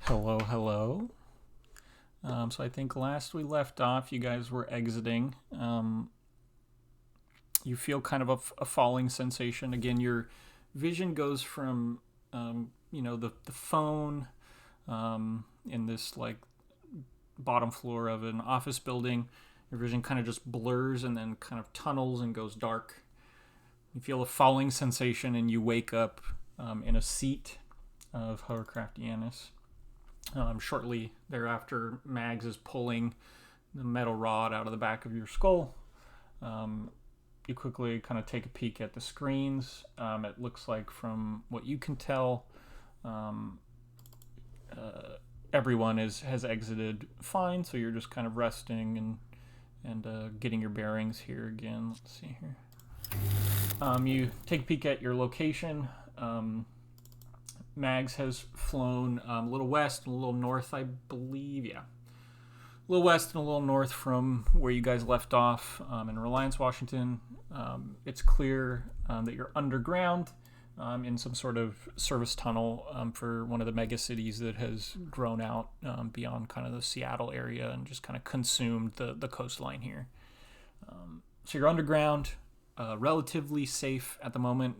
Hello, hello. So I think last we left off, you guys were exiting. You feel kind of a falling sensation. Again, your vision goes from, the phone in this like bottom floor of an office building. Your vision kind of just blurs and then kind of tunnels and goes dark. You feel a falling sensation and you wake up in a seat of Hovercraft Janus. Shortly thereafter, Mags is pulling the metal rod out of the back of your skull. You quickly kind of take a peek at the screens. It looks like, from what you can tell, everyone has exited fine. So you're just kind of resting and getting your bearings here again. Let's see here. You take a peek at your location. Mags has flown a little west and a little north, I believe. Yeah. A little west and a little north from where you guys left off in Reliance, Washington. It's clear that you're underground in some sort of service tunnel for one of the mega cities that has grown out beyond kind of the Seattle area and just kind of consumed the coastline here. So you're underground. Relatively safe at the moment.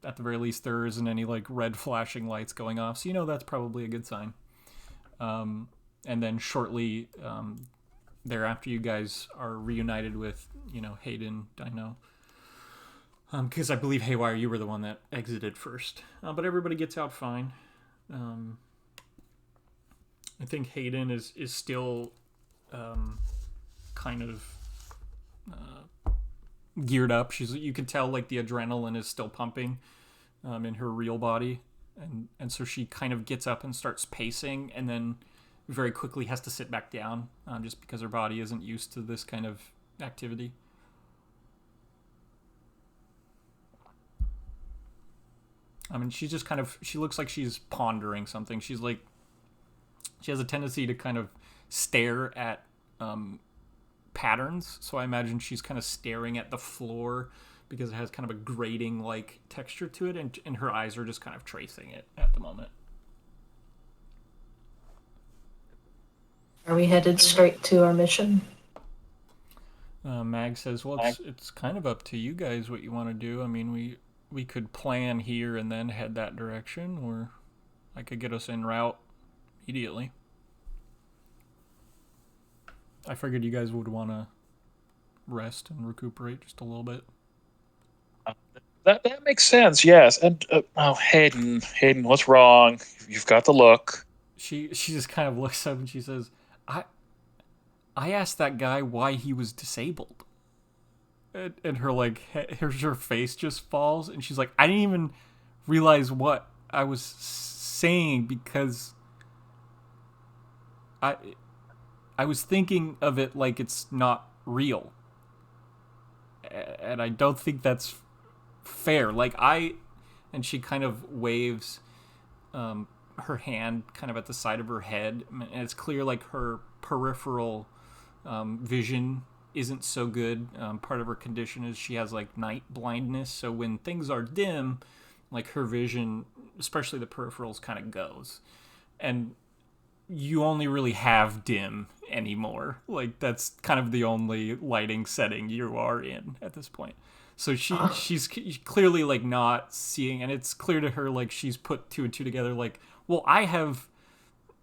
At the very least, there isn't any like red flashing lights going off, so you know that's probably a good sign. And then shortly thereafter, you guys are reunited with Hadon, Dino, because I believe Haywire, you were the one that exited first, but everybody gets out fine. I think Hadon is still kind of geared up. You can tell like the adrenaline is still pumping in her real body, and so she kind of gets up and starts pacing, and then very quickly has to sit back down just because her body isn't used to this kind of activity. I mean, she's just she looks like she's pondering something. She has a tendency to kind of stare at patterns, so I imagine she's kind of staring at the floor because it has kind of a grating like texture to it, and her eyes are just kind of tracing it at the moment. Are we headed straight to our mission? Mag says, "Well, it's kind of up to you guys what you want to do. I mean, we could plan here and then head that direction, or I could get us en route immediately. I figured you guys would want to rest and recuperate just a little bit." That makes sense. Yes, and Hayden, what's wrong? You've got the look. She just kind of looks up and she says, "I I asked that guy why he was disabled." And her face just falls, and she's like, "I didn't even realize what I was saying because I I was thinking of it like it's not real, and I don't think that's fair. Like I," and she kind of waves her hand kind of at the side of her head, and it's clear like her peripheral vision isn't so good. Part of her condition is she has like night blindness, so when things are dim, like her vision, especially the peripherals, kind of goes, and you only really have dim anymore. Like that's kind of the only lighting setting you are in at this point. So she's clearly like not seeing, and it's clear to her like she's put two and two together. Like, well, I have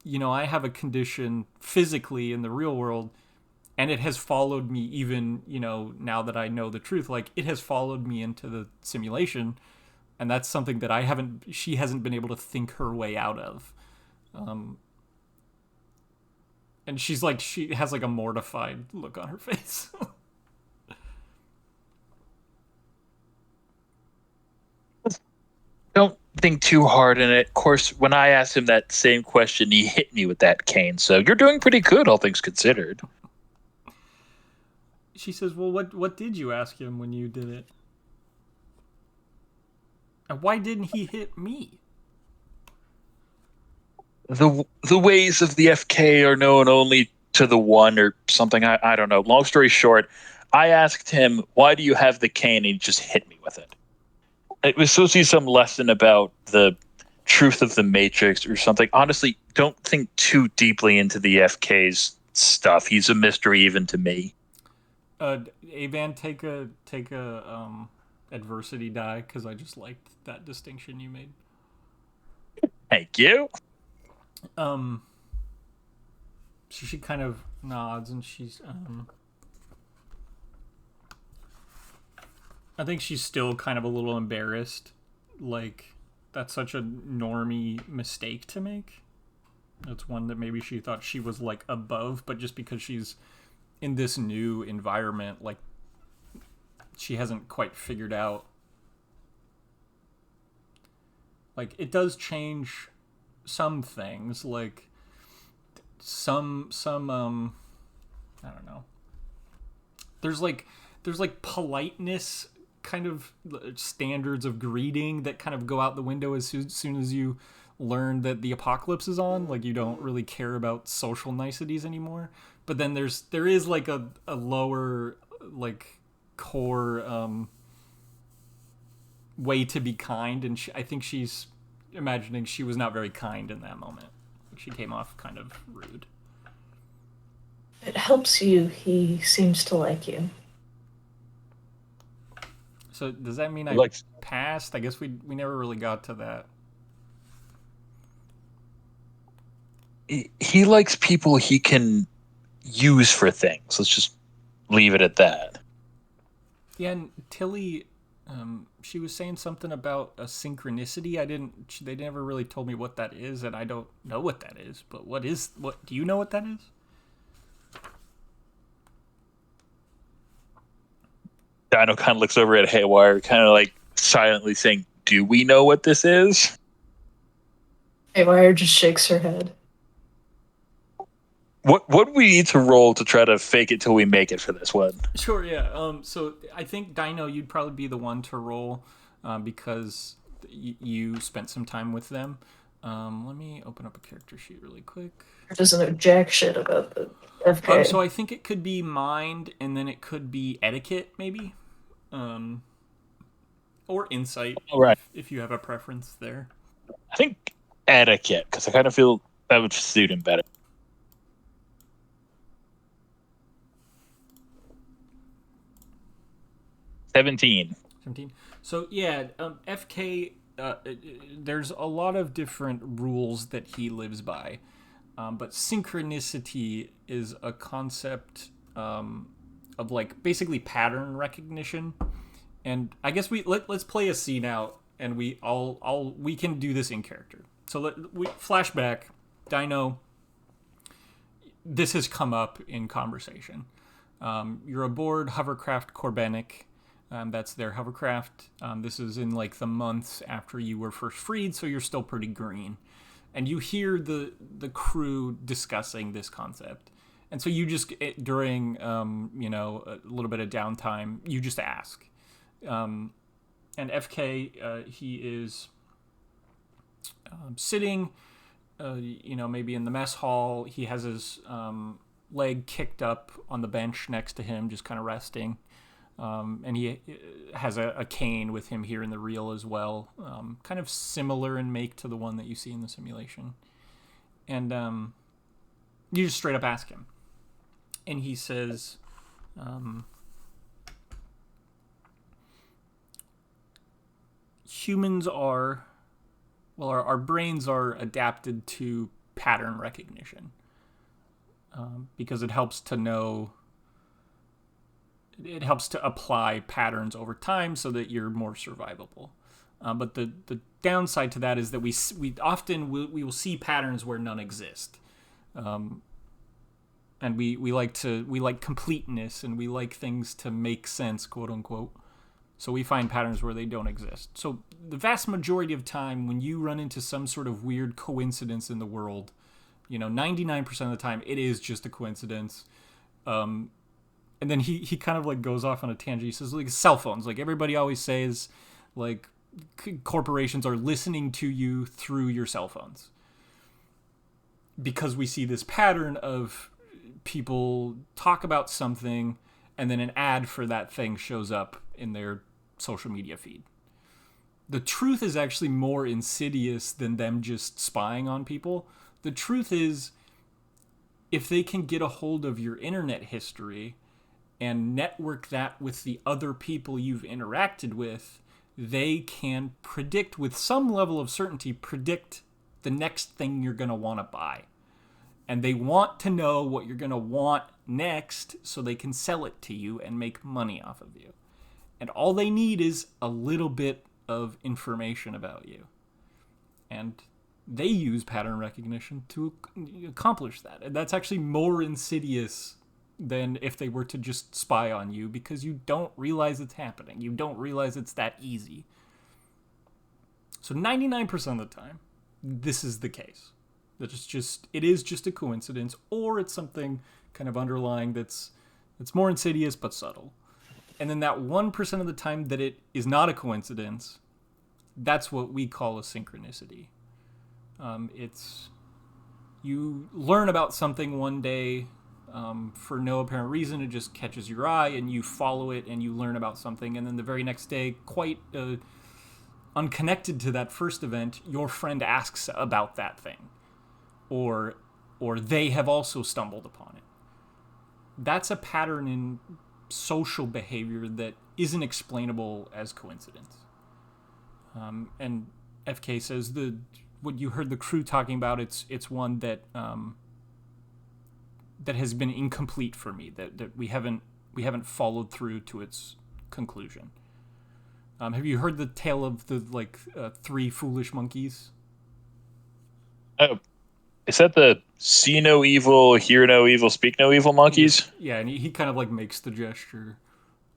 a condition physically in the real world, and it has followed me even now that I know the truth. Like it has followed me into the simulation, and that's something that she hasn't been able to think her way out of. And she has like a mortified look on her face. Don't think too hard in it. Of course, when I asked him that same question, he hit me with that cane. So you're doing pretty good, all things considered. She says, "Well, what did you ask him when you did it? And why didn't he hit me?" The ways of the FK are known only to the one or something. I don't know. Long story short, I asked him, "Why do you have the cane?" And he just hit me with it. It was supposed to be some lesson about the Truth of the Matrix or something. Honestly, don't think too deeply into the FK's stuff. He's a mystery even to me. Avan, take a adversity die, because I just liked that distinction you made. Thank you. So she kind of nods, and I think she's still kind of a little embarrassed. Like, that's such a normie mistake to make. It's one that maybe she thought she was, like, above, but just because she's in this new environment, like, she hasn't quite figured out. Like, it does change some things, like some I don't know. There's like politeness kind of standards of greeting that kind of go out the window as soon as you learn that the apocalypse is on. Like, you don't really care about social niceties anymore. But then there is like a lower, like, core way to be kind, and I think she's imagining she was not very kind in that moment. She came off kind of rude. It helps you. He seems to like you. So does that mean I passed? I guess we never really got to that. He likes people he can use for things. Let's just leave it at that. Yeah, and Tilly, she was saying something about a synchronicity. They never really told me what that is, and I don't know what that is. But what do you know what that is? Dino kind of looks over at Haywire, kind of like silently saying, "Do we know what this is?" Haywire just shakes her head. What do we need to roll to try to fake it till we make it for this one? Sure, yeah. So I think, Dino, you'd probably be the one to roll because you spent some time with them. Let me open up a character sheet really quick. He doesn't know jack shit about the FK. So I think it could be mind, and then it could be etiquette, maybe. Or insight, right. if you have a preference there. I think etiquette, because I kind of feel that would suit him better. 17. So yeah, FK. There's a lot of different rules that he lives by, but synchronicity is a concept of, like, basically pattern recognition. And I guess let's play a scene out, and we can do this in character. So we flashback. Dino, this has come up in conversation. You're aboard Hovercraft Corbenic. That's their hovercraft. This is in, like, the months after you were first freed, so you're still pretty green. And you hear the crew discussing this concept. And so you just, during, a little bit of downtime, you just ask. And FK, he is sitting, maybe in the mess hall. He has his leg kicked up on the bench next to him, just kind of resting. And he has a cane with him here in the reel as well, kind of similar in make to the one that you see in the simulation. And you just straight up ask him. And he says, humans are, our brains are adapted to pattern recognition because it helps to know. It helps to apply patterns over time so that you're more survivable. But the downside to that is that we often will see patterns where none exist. And we like completeness, and we like things to make sense, quote unquote. So we find patterns where they don't exist. So the vast majority of time when you run into some sort of weird coincidence in the world, 99% of the time it is just a coincidence. And then he kind of, like, goes off on a tangent. He says, like, cell phones. Like, everybody always says, like, corporations are listening to you through your cell phones. Because we see this pattern of people talk about something, and then an ad for that thing shows up in their social media feed. the truth is actually more insidious than them just spying on people. The truth is, if they can get a hold of your internet history and network that with the other people you've interacted with, they can predict, with some level of certainty, predict the next thing you're going to want to buy. And they want to know what you're going to want next so they can sell it to you and make money off of you. And all they need is a little bit of information about you. And they use pattern recognition to accomplish that. And that's actually more insidious than if they were to just spy on you, because you don't realize it's happening. You don't realize it's that easy. So 99% of the time, this is the case. That it is just a coincidence, or it's something kind of underlying that's more insidious but subtle. And then that 1% of the time that it is not a coincidence, that's what we call a synchronicity. It's you learn about something one day for no apparent reason. It just catches your eye, and you follow it, and you learn about something. And then the very next day, quite unconnected to that first event, your friend asks about that thing, or they have also stumbled upon it. That's a pattern in social behavior that isn't explainable as coincidence. And FK says what you heard the crew talking about, it's one that that has been incomplete for me, that we haven't followed through to its conclusion. Have you heard the tale of the three foolish monkeys? Oh, is that the see no evil, hear no evil, speak no evil monkeys? Yeah, and he kind of makes the gesture,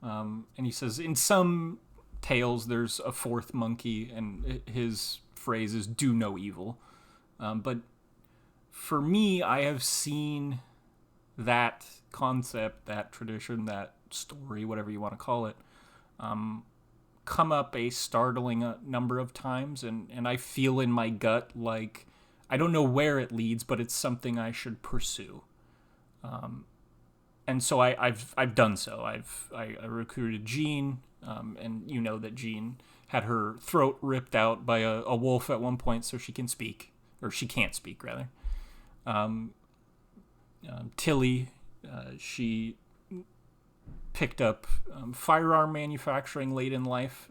and he says in some tales there's a fourth monkey, and his phrase is "do no evil." But for me, I have seen that concept, that tradition, that story, whatever you want to call it, come up a startling number of times, and I feel in my gut like I don't know where it leads, but it's something I should pursue. And so I've done so. I recruited Jean, and you know that Jean had her throat ripped out by a wolf at one point, so she can speak, or she can't speak rather. Tilly, she picked up firearm manufacturing late in life.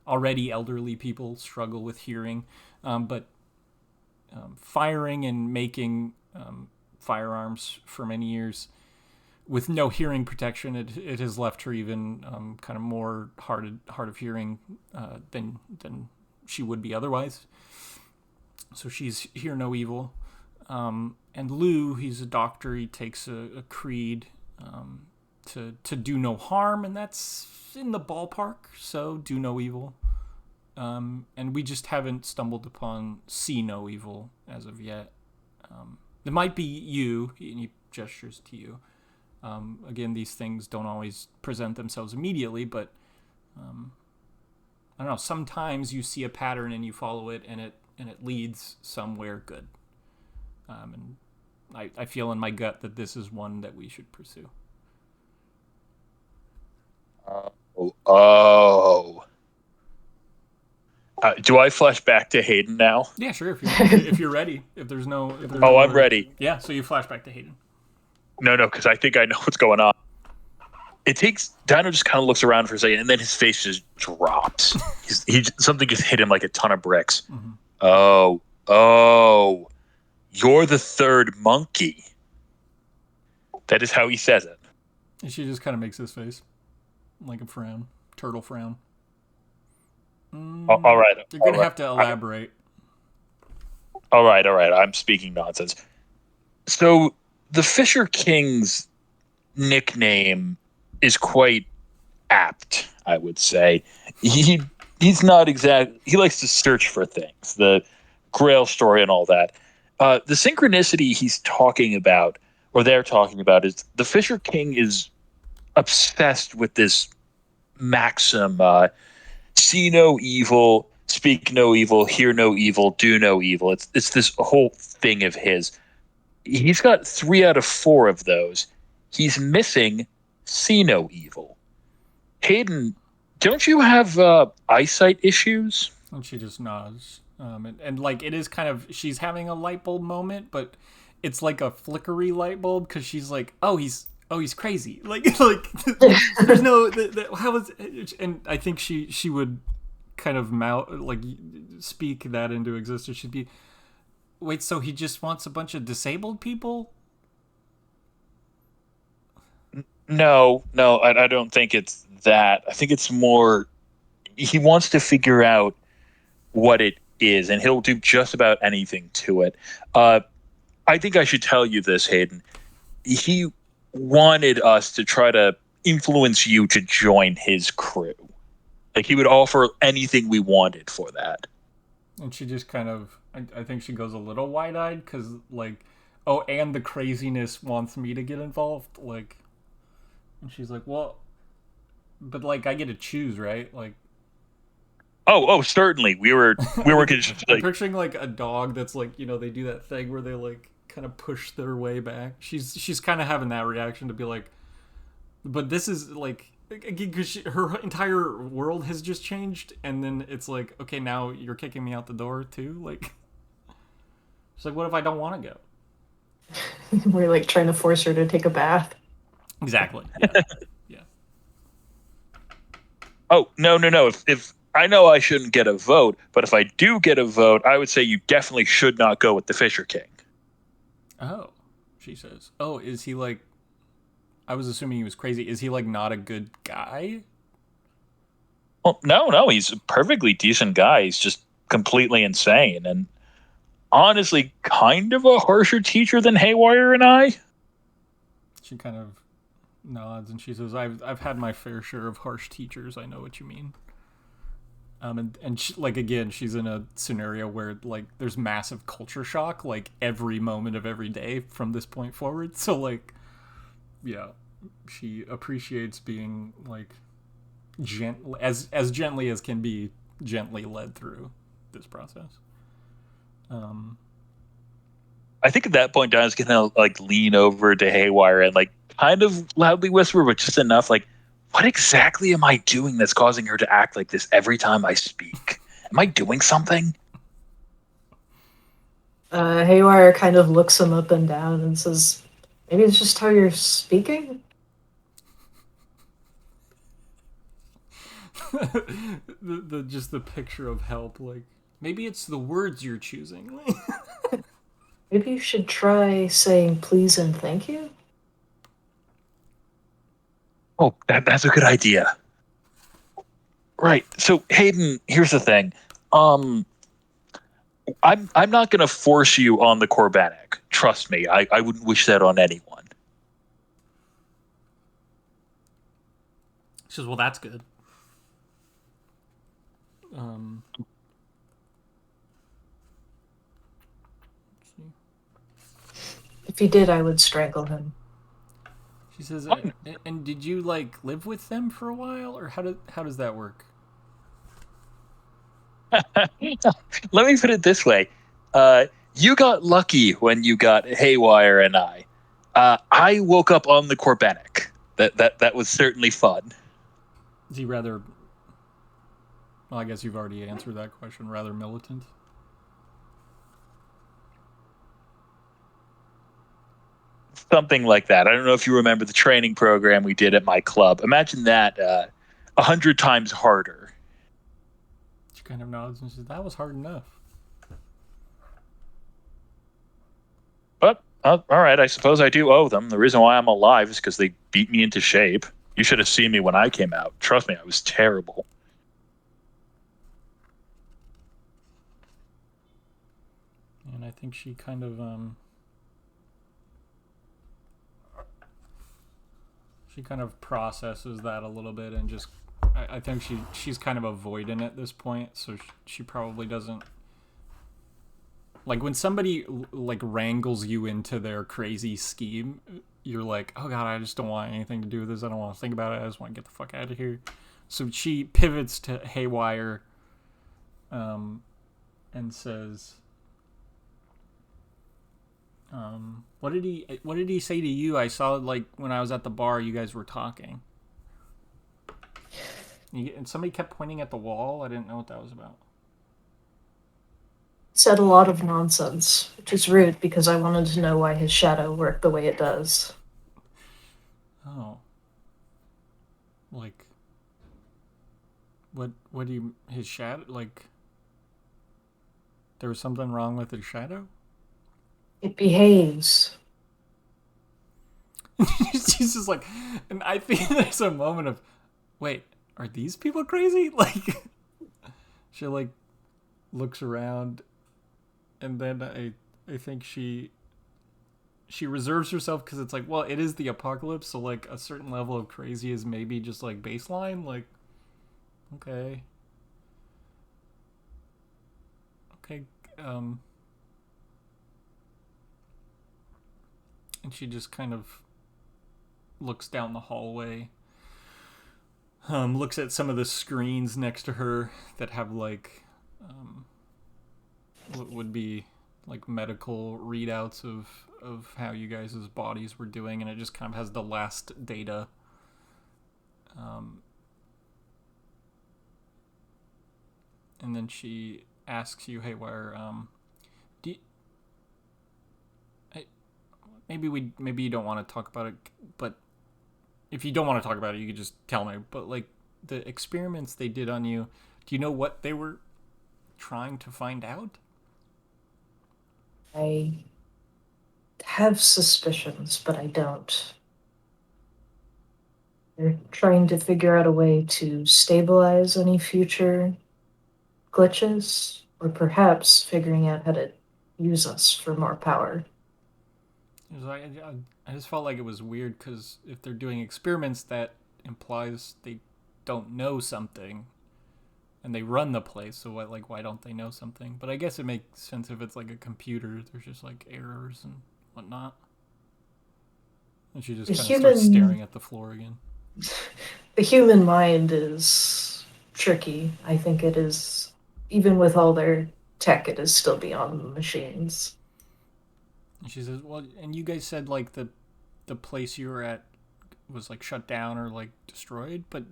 Already elderly people struggle with hearing, but firing and making firearms for many years with no hearing protection, it has left her even kind of more hard of hearing than she would be otherwise. So she's hear no evil. And Lou, he's a doctor. He takes a creed to do no harm, and that's in the ballpark. So do no evil. And we just haven't stumbled upon see no evil as of yet. It might be you, and he gestures to you. Again, these things don't always present themselves immediately, but I don't know. Sometimes you see a pattern and you follow it, and it leads somewhere good. And I feel in my gut that this is one that we should pursue. Do I flash back to Hadon now? Yeah, sure. If you're ready. If there's no. I'm ready. Yeah, so you flash back to Hadon. No, because I think I know what's going on. It takes Dino just kind of looks around for a second, and then his face just drops. Something just hit him like a ton of bricks. Mm-hmm. Oh, you're the third monkey. That is how he says it. And she just kind of makes his face like a frown, turtle frown. All right. You're going to have to elaborate. All right. I'm speaking nonsense. So the Fisher King's nickname is quite apt, I would say. He's not exact. He likes to search for things, the Grail story and all that. The synchronicity he's talking about, or they're talking about, is the Fisher King is obsessed with this maxim: see no evil, speak no evil, hear no evil, do no evil. It's this whole thing of his. He's got 3 out of 4 of those. He's missing see no evil. Hadon don't you have eyesight issues? And she just nods. And like it is kind of she's having a light bulb moment, but it's like a flickery light bulb because she's like, he's crazy. Like there's no how is and I think she would kind of speak that into existence. She'd be, wait, so he just wants a bunch of disabled people? No, I don't think it's that. I think it's more he wants to figure out what it is, and he'll do just about anything to it. I think I should tell you this, Hayden. He wanted us to try to influence you to join his crew. Like, he would offer anything we wanted for that. And she just kind of, I think she goes a little wide-eyed because, like, oh, and the craziness wants me to get involved. Like, and she's like, well, but, like, I get to choose, right? Like, oh, certainly. We were just I'm like, picturing, like, a dog that's, like, you know, they do that thing where they, like, kind of push their way back. She's kind of having that reaction to be like, but this is, like, because her entire world has just changed, and then it's like, okay, now you're kicking me out the door too. Like, it's like, what if I don't want to go? We're like trying to force her to take a bath. Exactly. Yeah. Yeah. oh, no. If I know I shouldn't get a vote, but if I do get a vote, I would say you definitely should not go with the Fisher King. Oh, she says. Oh, is he like? I was assuming he was crazy. Is he like not a good guy? Well, no, he's a perfectly decent guy. He's just completely insane, and honestly, kind of a harsher teacher than Haywire and I. She kind of nods and she says, "I've had my fair share of harsh teachers. I know what you mean." And she, like, again, she's in a scenario where like there's massive culture shock like every moment of every day from this point forward. So like, yeah, she appreciates being like as gently as can be gently led through this process. I think at that point, Donna's gonna like lean over to Haywire and like kind of loudly whisper, but just enough, like, "What exactly am I doing that's causing her to act like this every time I speak? Am I doing something?" Haywire kind of looks him up and down and says, maybe it's just how you're speaking? Just the picture of help, like maybe it's the words you're choosing. Maybe you should try saying please and thank you? Oh, that's a good idea. Right. So Hayden, here's the thing. I'm not gonna force you on the Corbenic. Trust me, I wouldn't wish that on anyone. She says, well, that's good. If he did, I would strangle him. She says, and did you like live with them for a while, or how does that work? Let me put it this way. You got lucky when you got Haywire and I. I woke up on the Corbenic. That was certainly fun. Is he rather... Well, I guess you've already answered that question. Rather militant? Something like that. I don't know if you remember the training program we did at my club. Imagine that 100 times harder. She kind of nods and says, that was hard enough. But, all right, I suppose I do owe them. The reason why I'm alive is because they beat me into shape. You should have seen me when I came out. Trust me, I was terrible. And I think she kind of... She kind of processes that a little bit and just... I think she's kind of avoiding it at this point, so she probably doesn't... Like, when somebody, like, wrangles you into their crazy scheme, you're like, oh god, I just don't want anything to do with this, I don't want to think about it, I just want to get the fuck out of here. So she pivots to Haywire, and says... what did he say to you? I saw, like, when I was at the bar, you guys were talking. And somebody kept pointing at the wall. I didn't know what that was about. Said a lot of nonsense, which is rude because I wanted to know why his shadow worked the way it does. Oh. Like, what do you, his shadow, like, there was something wrong with his shadow? It behaves. She's just like, and I think there's a moment of, wait, are these people crazy? Like, she, like, looks around, and then I think she reserves herself because it's like, well, it is the apocalypse, so like a certain level of crazy is maybe just like baseline. Like, okay, um, and she just kind of looks down the hallway, looks at some of the screens next to her that have like what would be like medical readouts of how you guys' bodies were doing, and it just kind of has the last data. And then she asks you, Haywire, do you, maybe you don't want to talk about it, but if you don't want to talk about it, you could just tell me. But like the experiments they did on you, do you know what they were trying to find out? I have suspicions, but I don't. They're trying to figure out a way to stabilize any future glitches, or perhaps figuring out how to use us for more power. I just felt like it was weird because if they're doing experiments, that implies they don't know something, and they run the place. So what? Like, why don't they know something? But I guess it makes sense if it's like a computer. There's just like errors and whatnot. And she just kind of starts staring at the floor again. The human mind is tricky. I think it is, even with all their tech, it is still beyond the machines. And she says, "Well, and you guys said like the place you were at was like shut down or like destroyed. But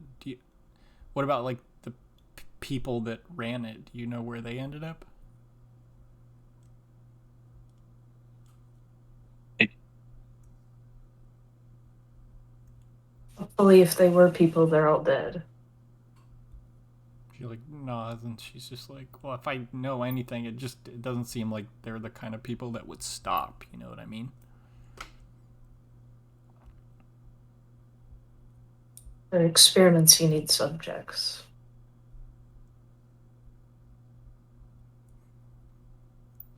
what about like the people that ran it? Do you know where they ended up?" Hopefully, if they were people, they're all dead. She like nods, and she's just like, "Well, if I know anything, it doesn't seem like they're the kind of people that would stop. You know what I mean?" For experiments, you need subjects.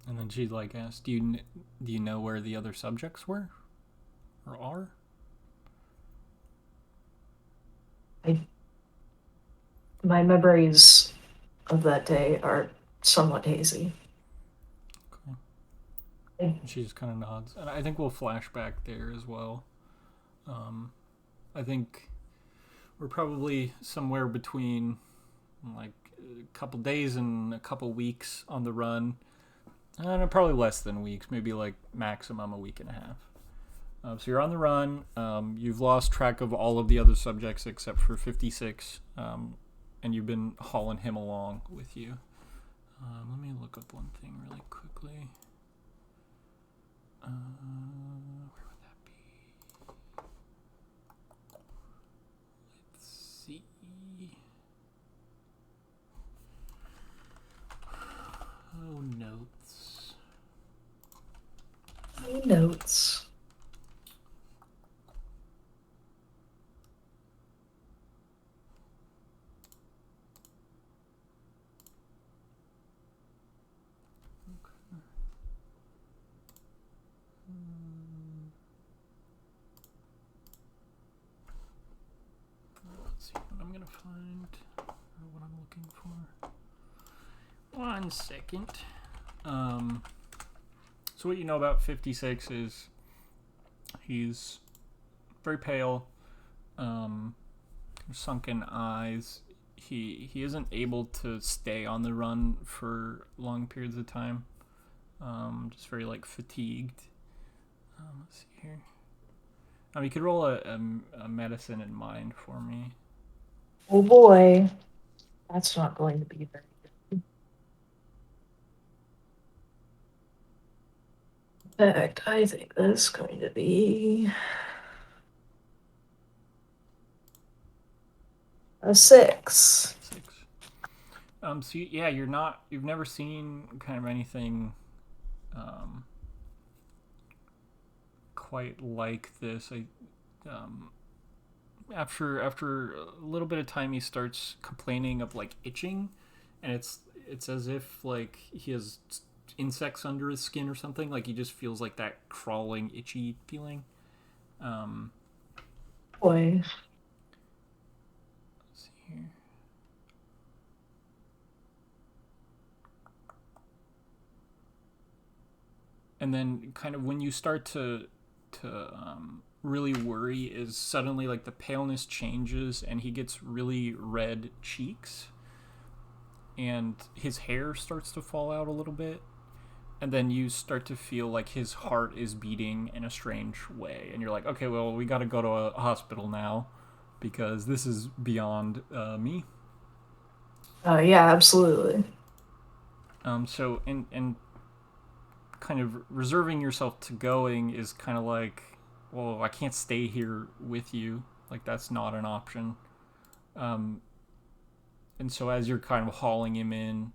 And then she like asks, do you know where the other subjects were or are?" My memories of that day are somewhat hazy. Okay. She just kind of nods, and I think we'll flash back there as well. I think we're probably somewhere between like a couple days and a couple weeks on the run. Probably less than weeks, maybe like maximum a week and a half. So you're on the run. You've lost track of all of the other subjects except for 56, and you've been hauling him along with you. Let me look up one thing really quickly. Where would that be? Let's see. Oh, notes. Notes. Let's see what I'm gonna find, or what I'm looking for. 1 second. So what you know about 56 is he's very pale, sunken eyes. He isn't able to stay on the run for long periods of time. Just very like fatigued. Let's see here. You could roll a medicine in mind for me. Oh boy. That's not going to be very good. In fact, I think that's going to be a 6. 6. So yeah, you've never seen kind of anything quite like this. After a little bit of time, he starts complaining of like itching, and it's as if like he has insects under his skin or something. Like he just feels like that crawling, itchy feeling. Boy. Let's see here. And then kind of when you start to really worry is suddenly like the paleness changes and he gets really red cheeks and his hair starts to fall out a little bit, and then you start to feel like his heart is beating in a strange way, and you're like, okay, well, we got to go to a hospital now because this is beyond me. Yeah, absolutely. So and kind of reserving yourself to going is kind of like, well, I can't stay here with you. Like that's not an option. And so as you're kind of hauling him in,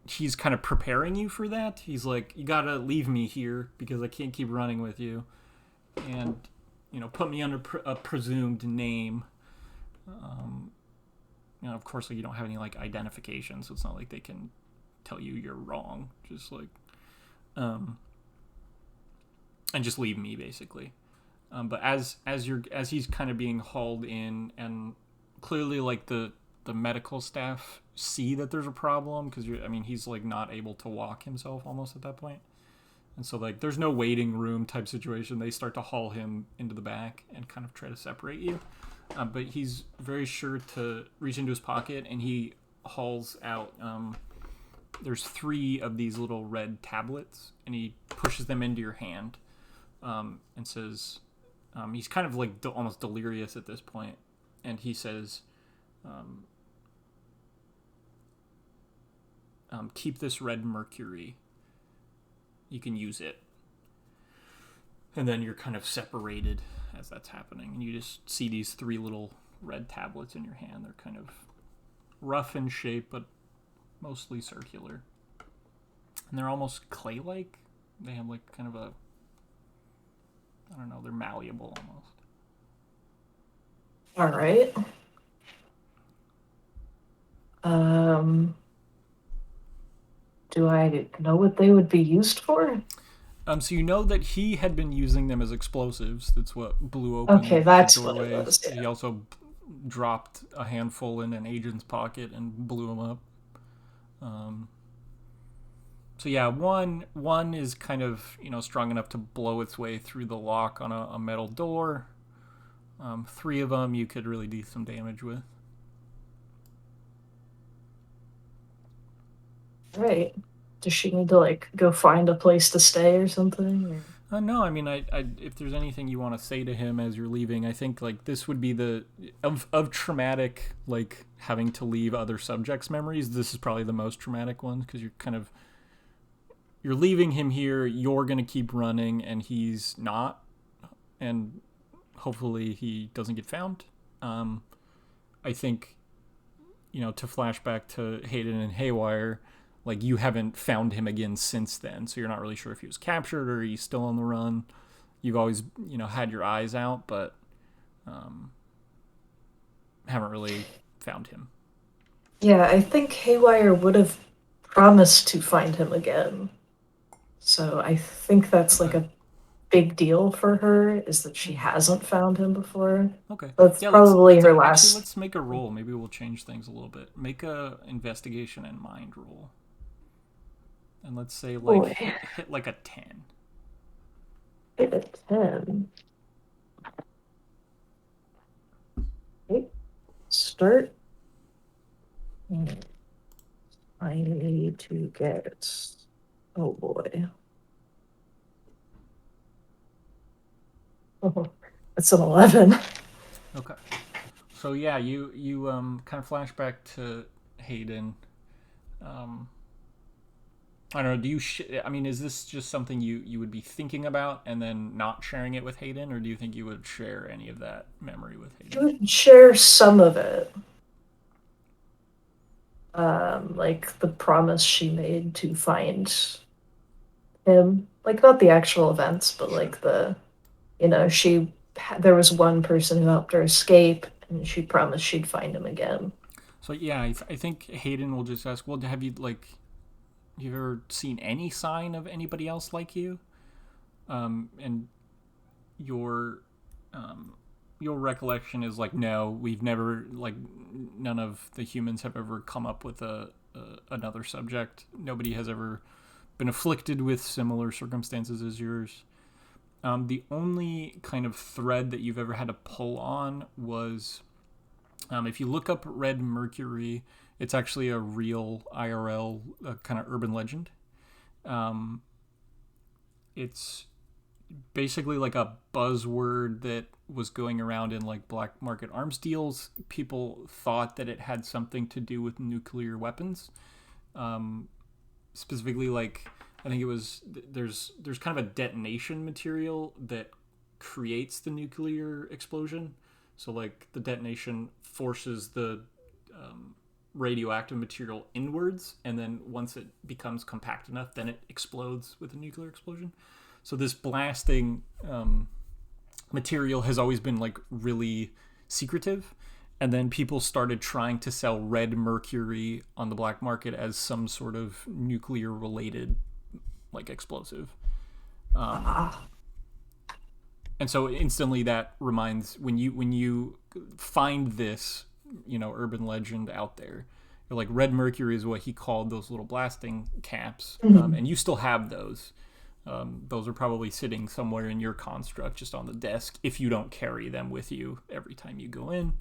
he's kind of preparing you for that. He's like, you gotta leave me here because I can't keep running with you, and put me under a presumed name. Of course, like, you don't have any like identification, so it's not like they can tell you you're wrong. Just like, and just leave me basically. But as he's kind of being hauled in, and clearly like the medical staff see that there's a problem because he's like not able to walk himself almost at that point, and so like there's no waiting room type situation. They start to haul him into the back and kind of try to separate you, but he's very sure to reach into his pocket and he hauls out. There's 3 of these little red tablets, and he pushes them into your hand, and says, he's kind of like almost delirious at this point, and he says, keep this red mercury. You can use it. And then you're kind of separated as that's happening, and you just see these 3 little red tablets in your hand. They're kind of rough in shape, but mostly circular. And they're almost clay-like. They have like kind of a, I don't know, they're malleable almost. All right. Do I know what they would be used for? So you know that he had been using them as explosives. That's what blew open Okay, that's the what it doorways. was. Yeah. He also dropped a handful in an agent's pocket and blew them up. So yeah, one is kind of strong enough to blow its way through the lock on a metal door. 3 of them you could really do some damage with. Right. Does she need to like go find a place to stay or something? Or? No, I if there's anything you want to say to him as you're leaving, I think like this would be the of traumatic, like having to leave other subjects' memories. This is probably the most traumatic one because you're leaving him here. You're gonna keep running, and he's not, and hopefully he doesn't get found. I think to flashback to Hadon and Haywire. Like, you haven't found him again since then, so you're not really sure if he was captured or he's still on the run. You've always, had your eyes out, but haven't really found him. Yeah, I think Haywire would have promised to find him again. So I think that's like a big deal for her, is that she hasn't found him before. Okay. That's probably her last. Actually, let's make a roll. Maybe we'll change things a little bit. Make a investigation and mind roll. And let's say like hit like a 10. Hit a 10. Okay. Start. I need to get. Oh boy. Oh, that's an 11. Okay. So yeah, you kind of flash back to Hadon. Um, I don't know. I mean, is this just something you would be thinking about and then not sharing it with Hadon, or do you think you would share any of that memory with She Hadon? would share some of it. Like the promise she made to find him. Like not the actual events, but Sure. like there was one person who helped her escape, and she promised she'd find him again. So yeah, I think Hadon will just ask, well, you ever seen any sign of anybody else like you? And your your recollection is like, no, we've never like none of the humans have ever come up with another subject. Nobody has ever been afflicted with similar circumstances as yours. The only kind of thread that you've ever had to pull on was if you look up red mercury, it's actually a real IRL kind of urban legend. Um, it's basically like a buzzword that was going around in like black market arms deals. People thought that it had something to do with nuclear weapons. Um, Specifically, like I think it was there's kind of a detonation material that creates the nuclear explosion. So like the detonation forces the radioactive material inwards, and then once it becomes compact enough, then it explodes with a nuclear explosion. So this blasting material has always been like really secretive, and then people started trying to sell red mercury on the black market as some sort of nuclear related like explosive. Ah, And so instantly that reminds when you find this, urban legend out there, you're like red mercury is what he called those little blasting caps, mhm. and you still have those. Those are probably sitting somewhere in your construct, just on the desk, if you don't carry them with you every time you go in.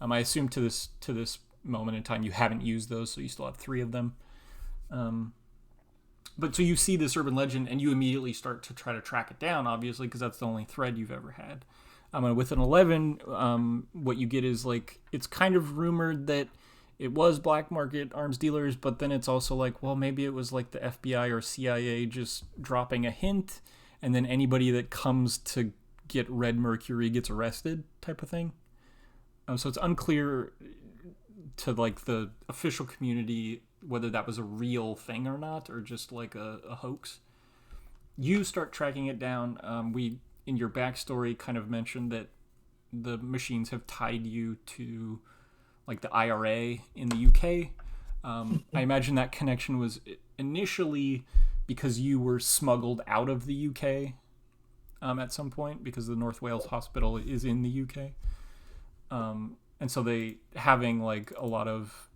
I assume to this moment in time you haven't used those, so you still have three of them. Um, but so you see this urban legend, and you immediately start to try to track it down, obviously, because that's the only thread you've ever had. With an 11, what you get is like it's kind of rumored that it was black market arms dealers, but then it's also like, well, maybe it was like the FBI or CIA just dropping a hint, and then anybody that comes to get red mercury gets arrested, type of thing. So it's unclear to like the official community whether that was a real thing or not, or just like a hoax. You start tracking it down. We in your backstory kind of mentioned that the machines have tied you to like the IRA in the UK. I imagine that connection was initially because you were smuggled out of the UK at some point, because the North Wales hospital is in the UK. And so they having like a lot of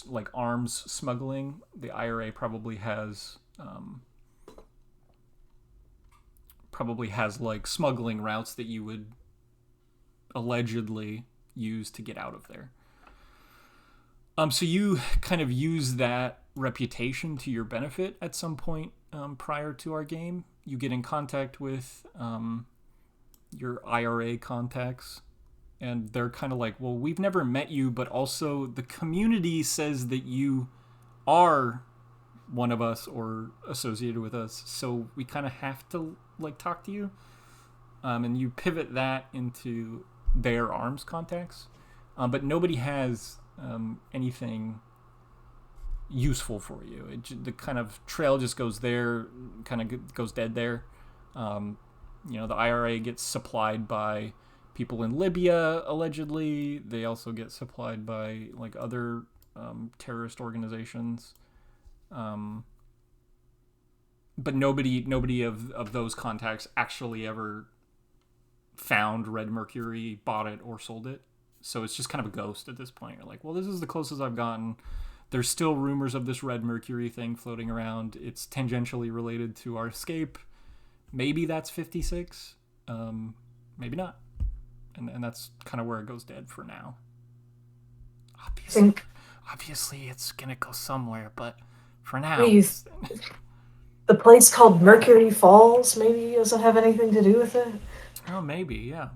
like arms smuggling. The IRA probably has like smuggling routes that you would allegedly use to get out of there. So you kind of use that reputation to your benefit at some point prior to our game. You get in contact with your IRA contacts, and they're kind of like, well, we've never met you, but also the community says that you are one of us or associated with us, so we kind of have to like talk to you. And you pivot that into their arms contacts, but nobody has anything useful for you. The kind of trail just goes there, kind of goes dead there. The IRA gets supplied by people in Libya, allegedly. They also get supplied by like other terrorist organizations. But nobody of those contacts actually ever found red mercury, bought it, or sold it. So it's just kind of a ghost at this point. You're like, well, this is the closest I've gotten. There's still rumors of this red mercury thing floating around. It's tangentially related to our escape. Maybe that's 56. Maybe not. And that's kind of where it goes dead for now. I think Obviously, it's gonna go somewhere, but for now, please, the place called Mercury Falls maybe doesn't have anything to do with it. oh, maybe, yeah.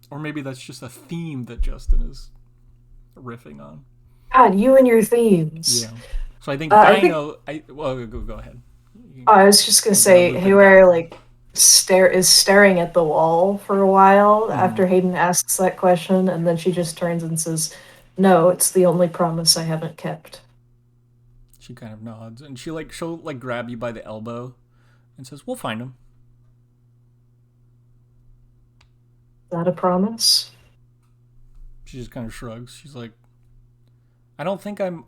Or maybe that's just a theme that Justin is riffing on. God, you and your themes. Yeah. So I think Dino. well, go ahead. I was just gonna say, Haywire is staring at the wall for a while after Hayden asks that question, and then she just turns and says, "No, it's the only promise I haven't kept." She kind of nods, and she'll grab you by the elbow, and says, "We'll find him." Is that a promise? She just kind of shrugs. She's like, I don't think I'm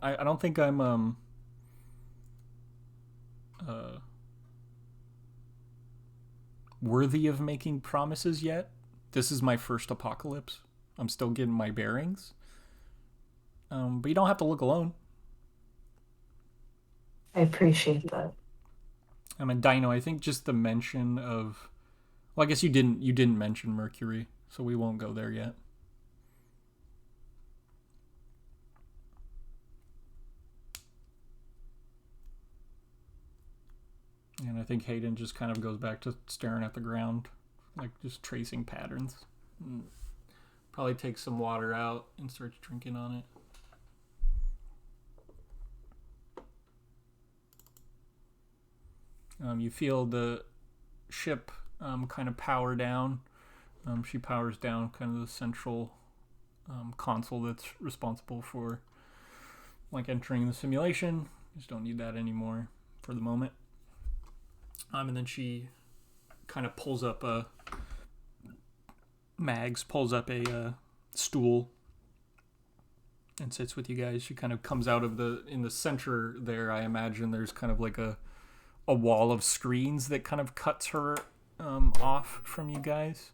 worthy of making promises yet. This is my first apocalypse. I'm still getting my bearings. But you don't have to look alone. I appreciate that. I mean, Dino, I think just the mention of, well, I guess you didn't mention Mercury, so we won't go there yet. And I think Hadon just kind of goes back to staring at the ground, like just tracing patterns. Probably takes some water out and starts drinking on it. You feel the ship kind of power down. She powers down kind of the central console that's responsible for like entering the simulation. Just don't need that anymore for the moment. And then she kind of pulls up a stool and sits with you guys. She kind of comes out of in the center there. I imagine there's kind of like a wall of screens that kind of cuts her off from you guys.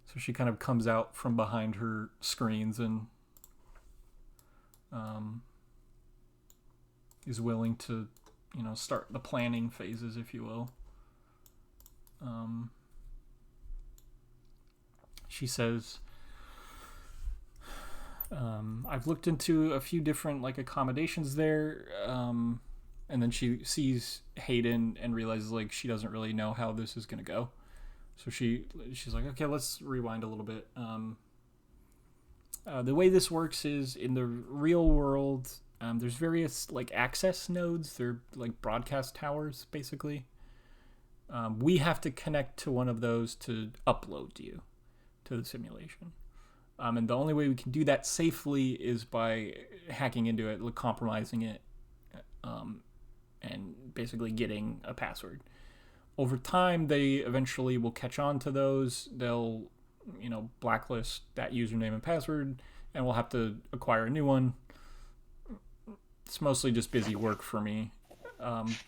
So she kind of comes out from behind her screens and is willing to, start the planning phases, if you will. She says, I've looked into a few different accommodations there. And then she sees Hadon and realizes she doesn't really know how this is going to go. So she's like, okay, let's rewind a little bit. The way this works is in the real world, there's various access nodes. They're like broadcast towers, basically. We have to connect to one of those to upload you to the simulation. And the only way we can do that safely is by hacking into it, compromising it, and basically getting a password. Over time, they eventually will catch on to those. They'll, blacklist that username and password, and we'll have to acquire a new one. It's mostly just busy work for me.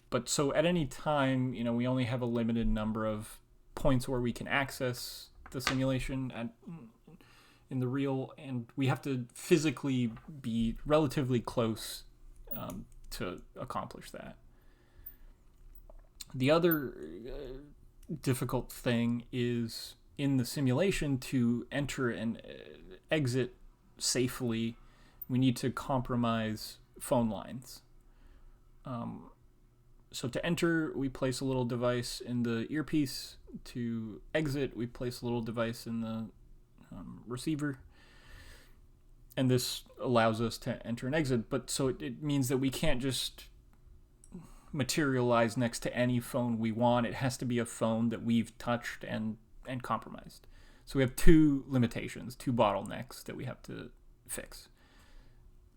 But so at any time, we only have a limited number of points where we can access the simulation in the real, and we have to physically be relatively close to accomplish that. The other difficult thing is in the simulation to enter and exit safely, we need to compromise phone lines. So to enter, we place a little device in the earpiece. To exit, we place a little device in the receiver. And this allows us to enter and exit. But so it means that we can't just materialize next to any phone we want. It has to be a phone that we've touched and compromised. So we have two limitations, two bottlenecks that we have to fix.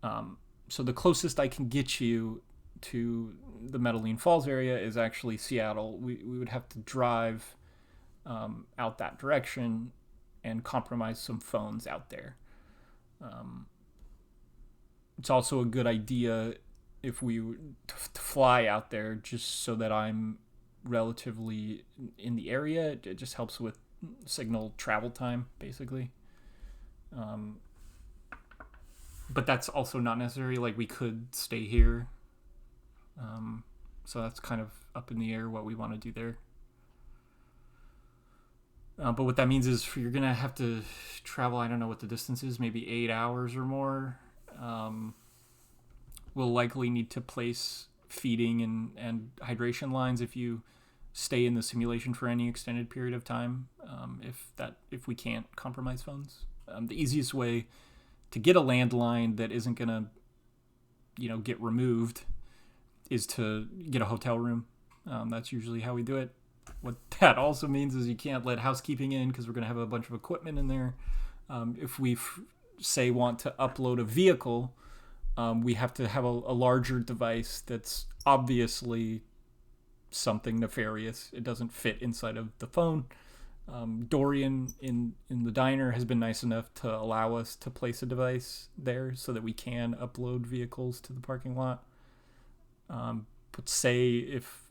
So the closest I can get you to the Medellin Falls area is actually Seattle. We would have to drive out that direction and compromise some phones out there. It's also a good idea if we were to fly out there, just so that I'm relatively in the area. It just helps with signal travel time, basically. But that's also not necessary. We could stay here. So that's kind of up in the air what we want to do there. But what that means is you're going to have to travel, I don't know what the distance is, maybe 8 hours or more. We'll likely need to place feeding and hydration lines if you stay in the simulation for any extended period of time if we can't compromise phones. The easiest way to get a landline that isn't gonna, get removed is to get a hotel room. That's usually how we do it. What that also means is you can't let housekeeping in because we're gonna have a bunch of equipment in there. If we say want to upload a vehicle, we have to have a larger device that's obviously something nefarious. It doesn't fit inside of the phone. Dorian in the diner has been nice enough to allow us to place a device there so that we can upload vehicles to the parking lot. But say if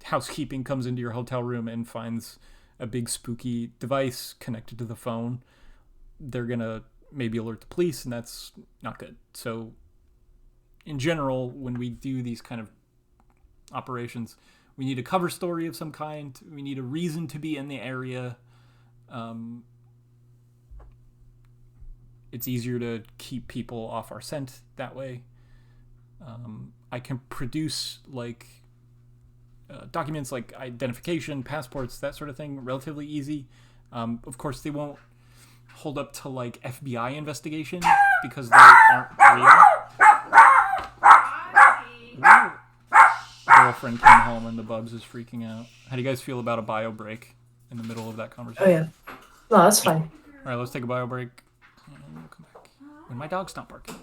housekeeping comes into your hotel room and finds a big spooky device connected to the phone, they're gonna maybe alert the police, and that's not good. So in general, when we do these kind of operations, we need a cover story of some kind. We need a reason to be in the area. It's easier to keep people off our scent that way. I can produce documents like identification, passports, that sort of thing, relatively easy. Of course, they won't hold up to FBI investigation because they aren't real. Ooh. Girlfriend came home and the Bubs is freaking out. How do you guys feel about a bio break in the middle of that conversation? Oh yeah, no, that's fine. All right, let's take a bio break and we'll come back when my dog's not barking.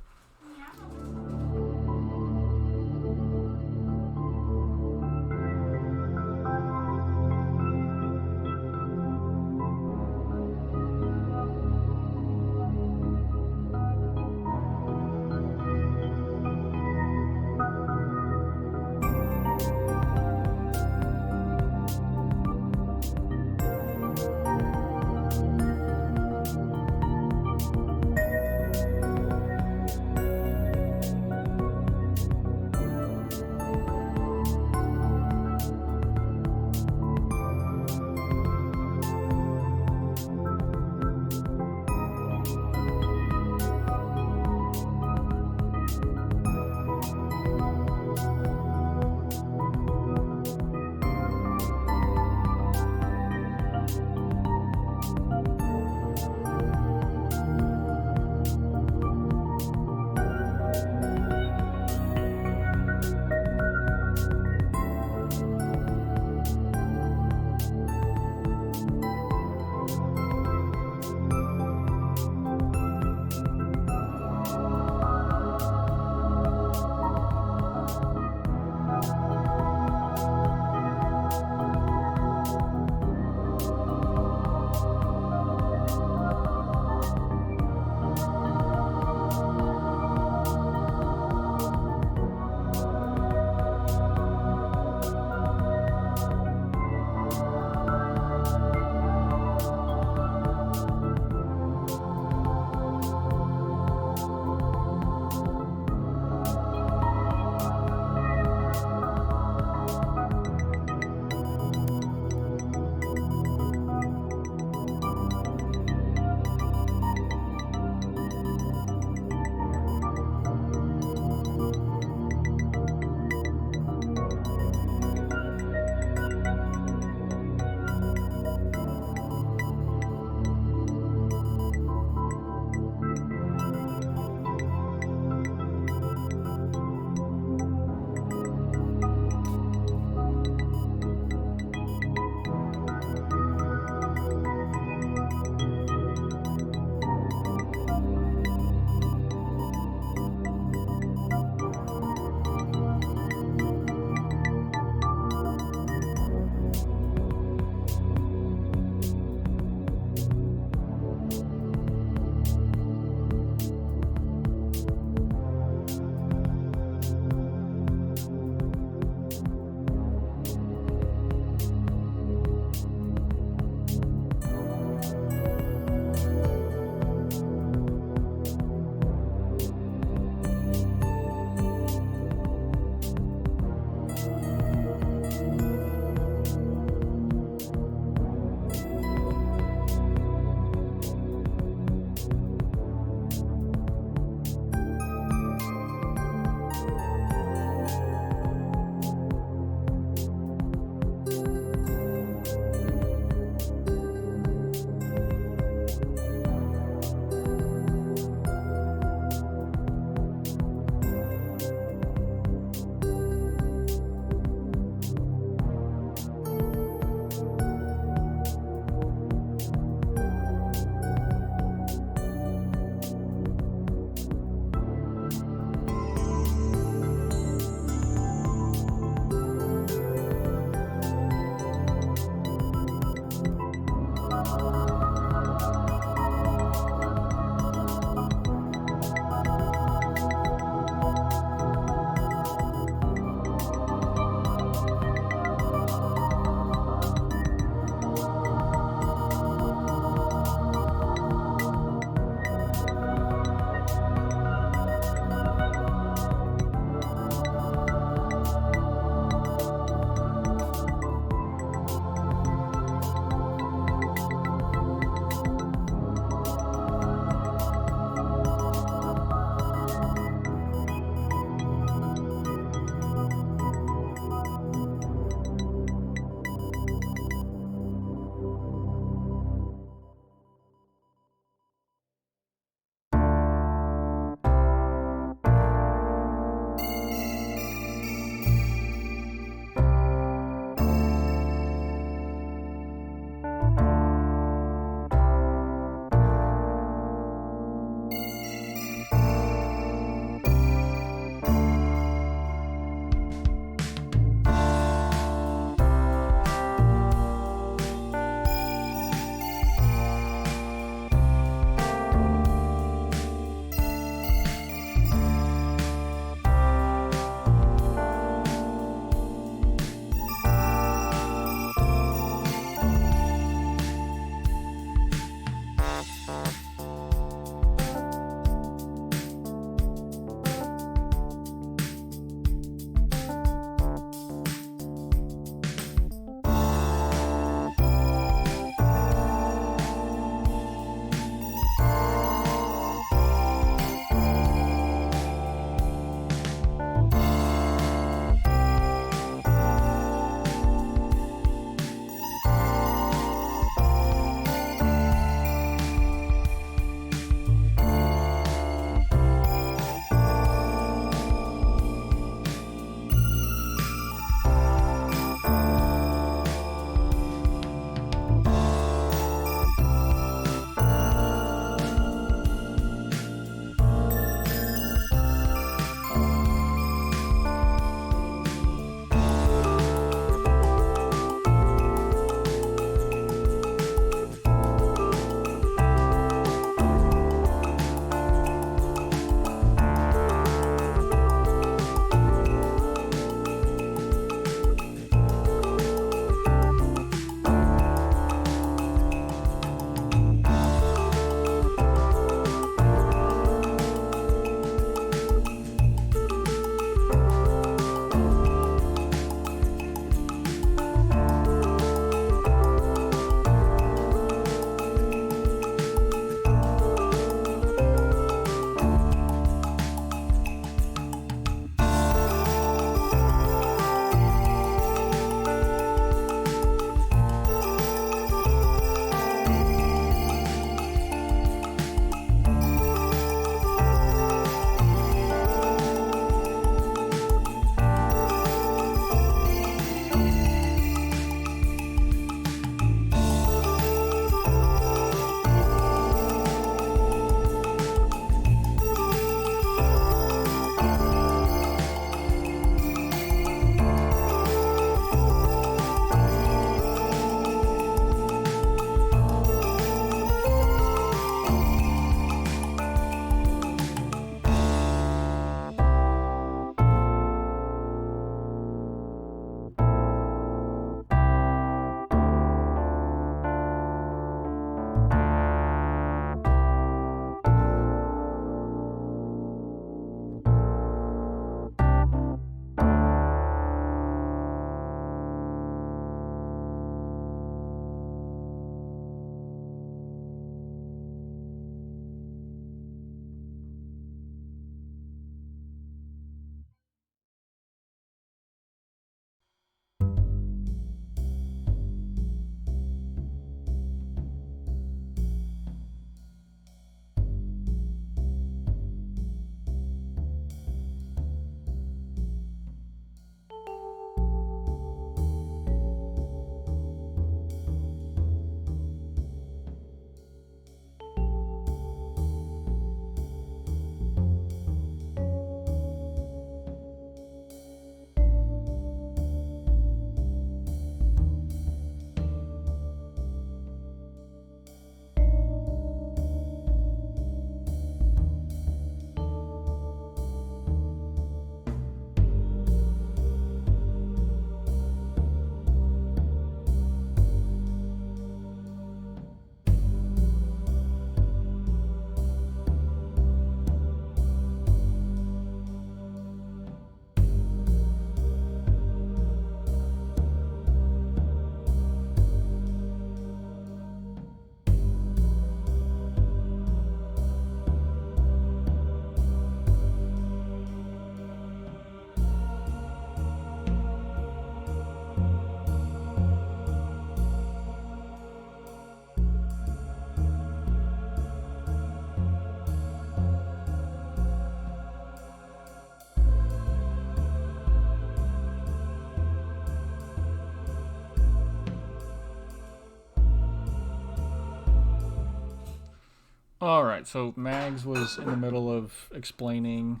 All right, so Mags was in the middle of explaining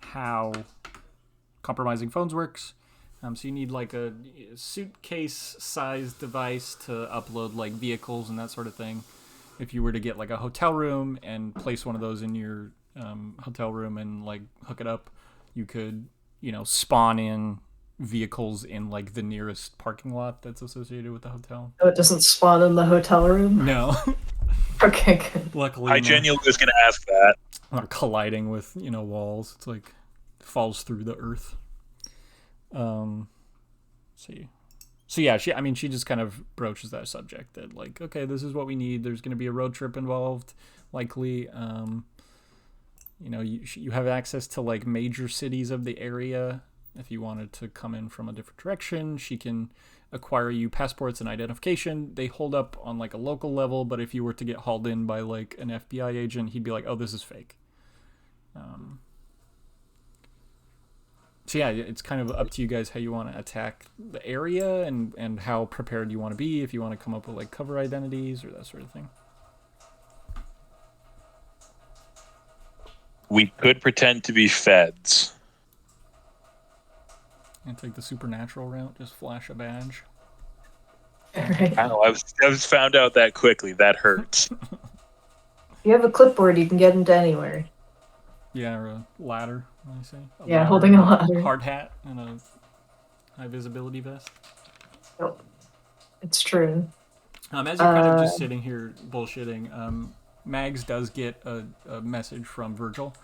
how compromising phones works. So you need like a suitcase-sized device to upload like vehicles and that sort of thing. If you were to get like a hotel room and place one of those in your hotel room and like hook it up, you could, spawn in vehicles in like the nearest parking lot that's associated with the hotel. Oh, it doesn't spawn in the hotel room? No. Okay, good. Luckily, I genuinely was going to ask that. Not colliding with walls. It's like falls through the earth. See. So yeah, she just kind of broaches that subject that like, okay, this is what we need. There's going to be a road trip involved, likely. You have access to like major cities of the area. If you wanted to come in from a different direction, she can acquire you passports and identification. They hold up on like a local level, but if you were to get hauled in by like an FBI agent, he'd be like, oh, this is fake. So yeah, it's kind of up to you guys how you want to attack the area and how prepared you want to be, if you want to come up with like cover identities or that sort of thing. We could pretend to be feds. And take the supernatural route, just flash a badge. Alright. I was found out that quickly. That hurts. You have a clipboard, you can get into anywhere. Yeah, or a ladder, I say. Yeah, holding a ladder. Hard hat and a high visibility vest. Nope. It's true. As you're kind of just sitting here bullshitting, Mags does get a message from Virgil.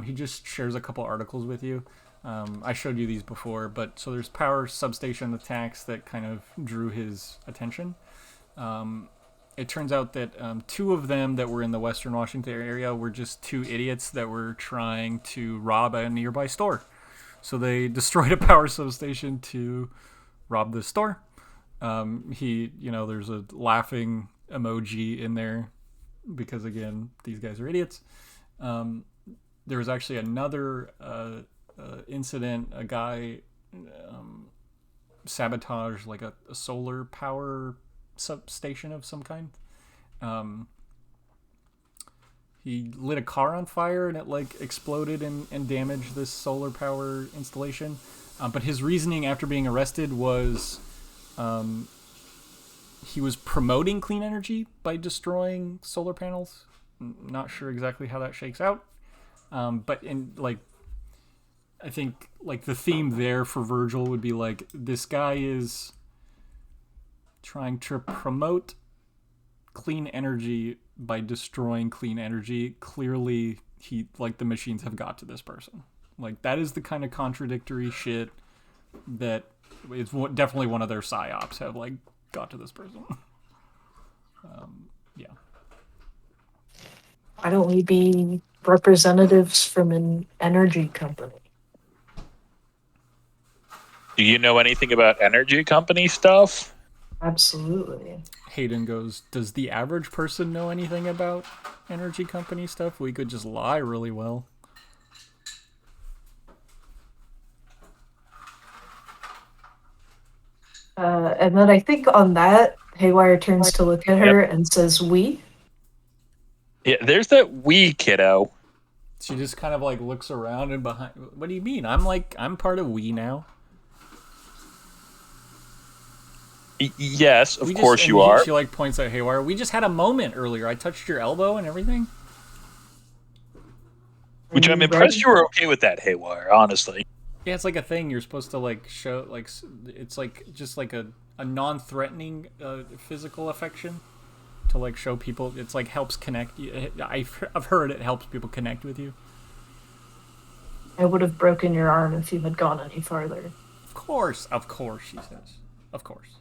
He just shares a couple articles with you. I showed you these before, but so there's power substation attacks that kind of drew his attention. It turns out that two of them that were in the Western Washington area were just two idiots that were trying to rob a nearby store. So they destroyed a power substation to rob the store. There's a laughing emoji in there because, again, these guys are idiots. There was actually another incident. A guy sabotaged like a solar power substation of some kind. He lit a car on fire and it like exploded and damaged this solar power installation. But his reasoning after being arrested was he was promoting clean energy by destroying solar panels. Not sure exactly how that shakes out. But in like, I think like the theme there for Virgil would be like, this guy is trying to promote clean energy by destroying clean energy. Clearly, the machines have got to this person. Like, that is the kind of contradictory shit that is definitely one of their psyops have like got to this person. Yeah. Why don't we be representatives from an energy company? Do you know anything about energy company stuff? Absolutely. Hadon goes, does the average person know anything about energy company stuff? We could just lie really well. And then I think on that, Haywire turns to look at her and says, we? Yeah, there's that we, kiddo. She just kind of like looks around and behind. What do you mean? I'm part of we now. Yes, of course you are. She like points at Haywire. We just had a moment earlier. I touched your elbow and everything. Which I'm impressed you were okay with that, Haywire, honestly. Yeah, it's like a thing you're supposed to like show, like it's like just like a non-threatening physical affection to like show people. It's like helps connect you. I've heard it helps people connect with you. I would have broken your arm if you had gone any farther. Of course, she says. Of course.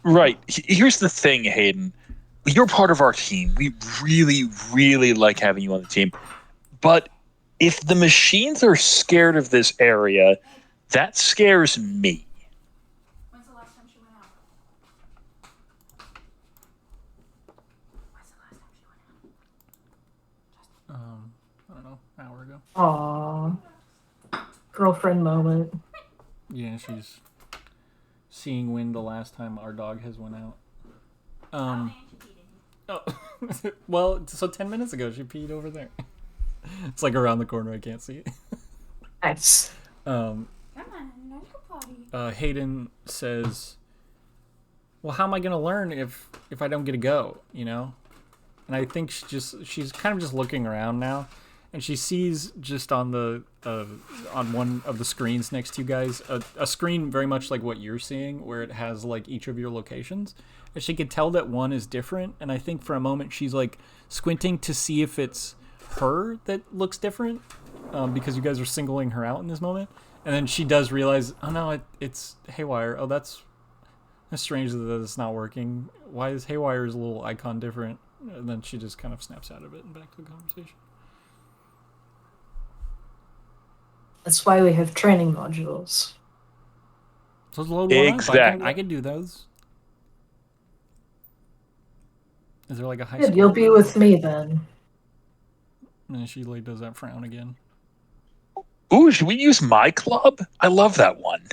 Right. Here's the thing, Hadon. You're part of our team. We really, really like having you on the team. But if the machines are scared of this area, that scares me. When's the last time she went out? I don't know, an hour ago. Aww. Girlfriend moment. Yeah, she's seeing when the last time our dog has went out. Oh, well, so 10 minutes ago she peed over there. It's like around the corner. I can't see it. Nice. Come on, no potty. Hadon says, "Well, how am I gonna learn if I don't get to go? You know?" And I think she's kind of just looking around now, and she sees just on the on one of the screens next to you guys a screen very much like what you're seeing, where it has like each of your locations, and she can tell that one is different. And I think for a moment she's like squinting to see if it's her that looks different, because you guys are singling her out in this moment. And then she does realize, oh no, it's Haywire. Oh, that's strange that it's not working. Why is Haywire's little icon different? And then she just kind of snaps out of it and back to the conversation. That's why we have training modules. So let's load one up. Exactly. I can do those. Is there like a high Good, school? you'll be with me then. And then she like does that frown again. Ooh, should we use my club? I love that one.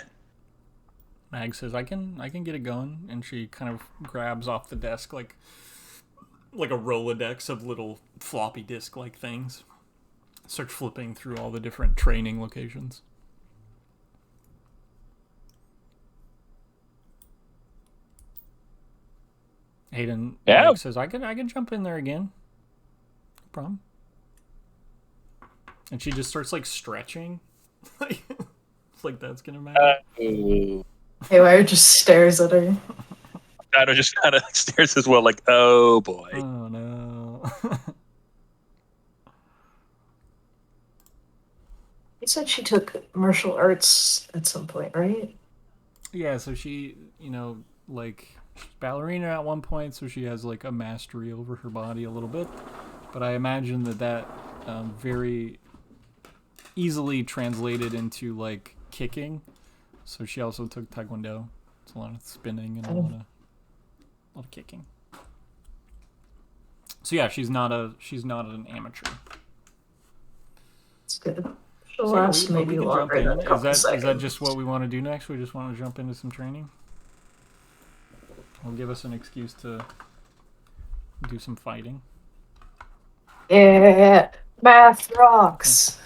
Mag says, I can get it going. And she kind of grabs off the desk like a Rolodex of little floppy disk like things. Starts flipping through all the different training locations. Hadon says, I can jump in there again. No problem. And she just starts like stretching. It's like that's gonna matter. Haywire just stares at her. Dino just kind of stares as well, like, oh boy. Oh no. You said she took martial arts at some point, right? Yeah, so she, like, she's ballerina at one point, so she has like a mastery over her body a little bit. But I imagine that very easily translated into like kicking. So she also took Taekwondo. It's a lot of spinning and a lot of kicking. So yeah, she's not an amateur. It's good. She'll So yeah, last we maybe can longer jump than in. a couple Is that seconds. just what we want to do next? We just want to jump into some training? Will give us an excuse to do some fighting. Yeah, math rocks.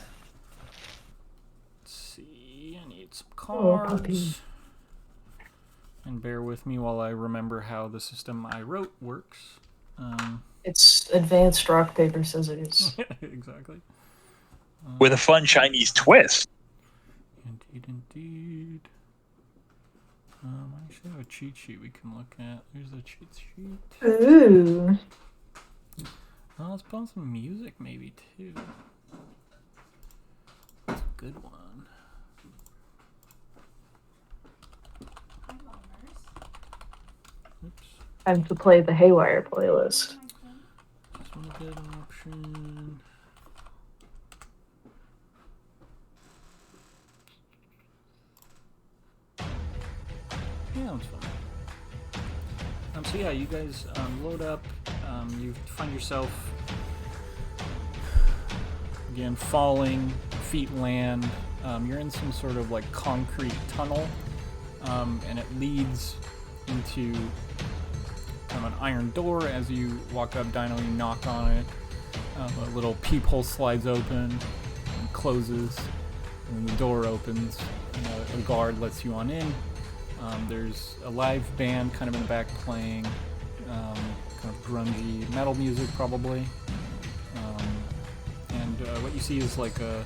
Let's see, I need some Oh, cards. puppy. And bear with me while I remember how the system I wrote works. It's advanced rock, paper, scissors. Exactly. With a fun Chinese twist. Indeed. I actually have a cheat sheet we can look at. There's the cheat sheet. Ooh. Oh, let's put on some music maybe too. That's a good one. Oops. Time to play the Haywire playlist. Just want to get an option. Yeah, that's fun. So yeah, you guys load up. You find yourself again falling, feet land. You're in some sort of like concrete tunnel, and it leads into an iron door. As you walk up, Dino, you knock on it. A little peephole slides open and closes, and the door opens. And a guard lets you on in. There's a live band kind of in the back playing kind of grungy metal music probably. And what you see is like a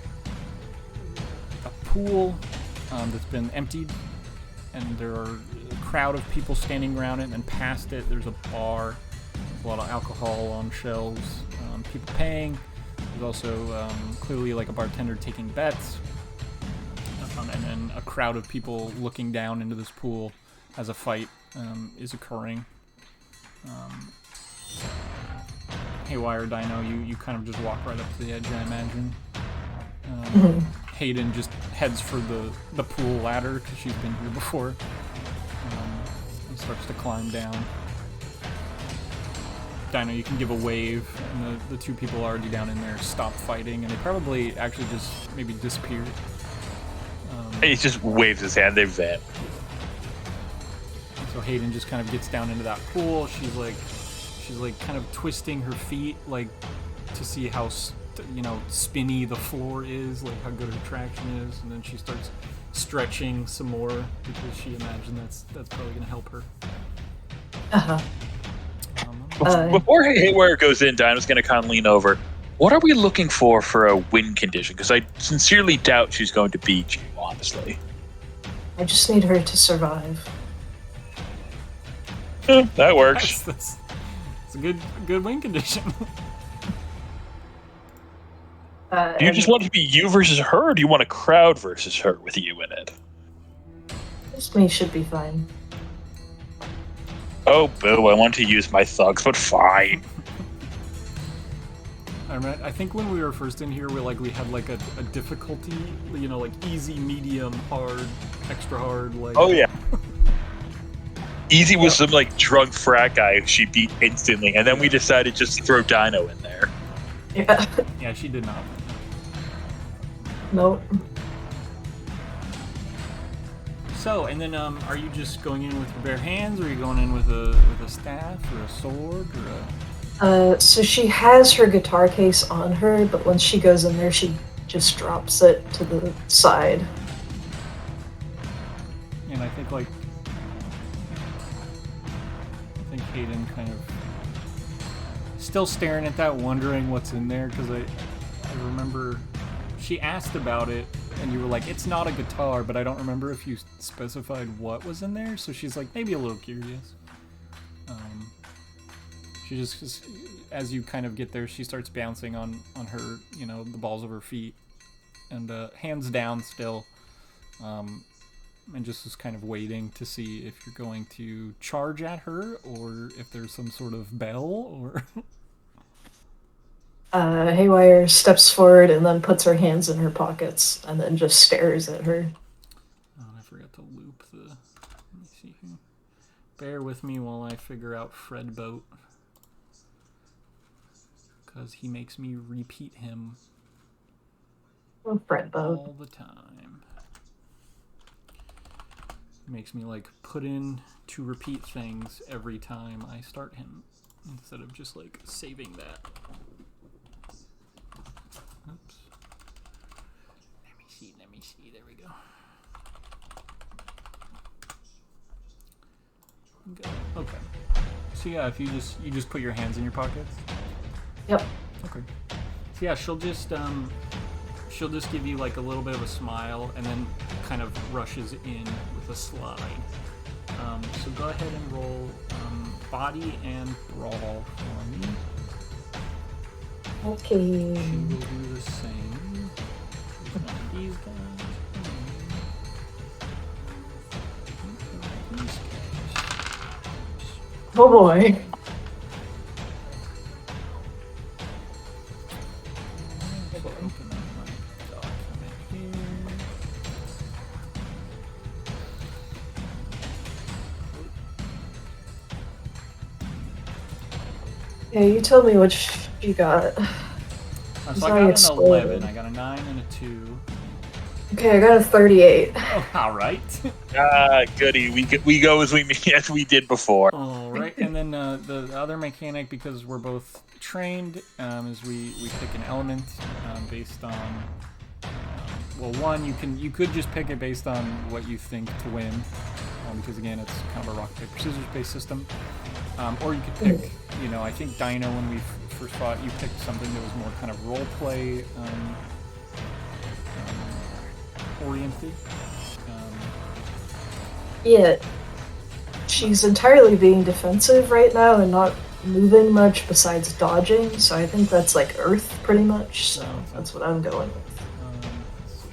pool that's been emptied, and there are a crowd of people standing around it, and past it there's a bar with a lot of alcohol on shelves, people paying. There's also clearly like a bartender taking bets. And then a crowd of people looking down into this pool as a fight is occurring. Haywire, Dino, you kind of just walk right up to the edge, I imagine. Hadon just heads for the pool ladder because she's been here before, and starts to climb down. Dino, you can give a wave, and the two people already down in there stop fighting, and they probably actually just maybe disappear. He just waves his hand, they vamp. So Hadon just kind of gets down into that pool. She's like kind of twisting her feet, like to see how spinny the floor is, like how good her traction is, and then she starts stretching some more because she imagined that's probably gonna help her. Before Haywire goes in, Dinah's going to kind of lean over. What are we looking for a win condition? Because I sincerely doubt she's going to beat you, honestly. I just need her to survive. That works. That's a good win condition. Do you just want it to be you versus her, or do you want a crowd versus her with you in it? Just me should be fine. Oh, boo, I want to use my thugs, but fine. I think when we were first in here, we had like a difficulty, like easy, medium, hard, extra hard. Like. Oh yeah. Easy was some like drunk frat guy she beat instantly, and then we decided just to throw Dino in there. Yeah. Yeah, she did not. Nope. So, and then are you just going in with your bare hands, or are you going in with a staff or a sword or a? So she has her guitar case on her, but when she goes in there, she just drops it to the side. And I think Hadon kind of still staring at that, wondering what's in there, because I remember she asked about it, and you were like, it's not a guitar, but I don't remember if you specified what was in there, so she's like, maybe a little curious. She just, as you kind of get there, she starts bouncing on her, the balls of her feet, and hands down still, and just is kind of waiting to see if you're going to charge at her, or if there's some sort of bell, or... Haywire steps forward and then puts her hands in her pockets and then just stares at her. Oh, I forgot to loop the... Let me see here. Bear with me while I figure out Fred Boat. Because he makes me repeat him Oh, Fred Boat. all the time. He makes me, put in to repeat things every time I start him, instead of just, saving that. Oops. Let me see, there we go. Okay. So yeah, if you just put your hands in your pockets? Yep. Okay. So yeah, she'll just give you a little bit of a smile, and then kind of rushes in with a slide. So go ahead and roll body and brawl for me. Okay. She will do the same. These guys. These guys. Oh boy. Open up my document here. Yeah, you tell me which you got. So I got an exploded. 11, I got a 9 and a 2. Okay, I got a 38. Oh, alright. Goody. We go as we did before. Alright, and then the other mechanic, because we're both trained, is we pick an element based on... well, one, you could just pick it based on what you think to win, because again, it's kind of a rock, paper, scissors based system. Or you could pick, I think Dino, when we first fought, you picked something that was more kind of role play oriented. Yeah. She's entirely being defensive right now and not moving much besides dodging, so I think that's Earth pretty much, so that's what I'm going with. Let's see.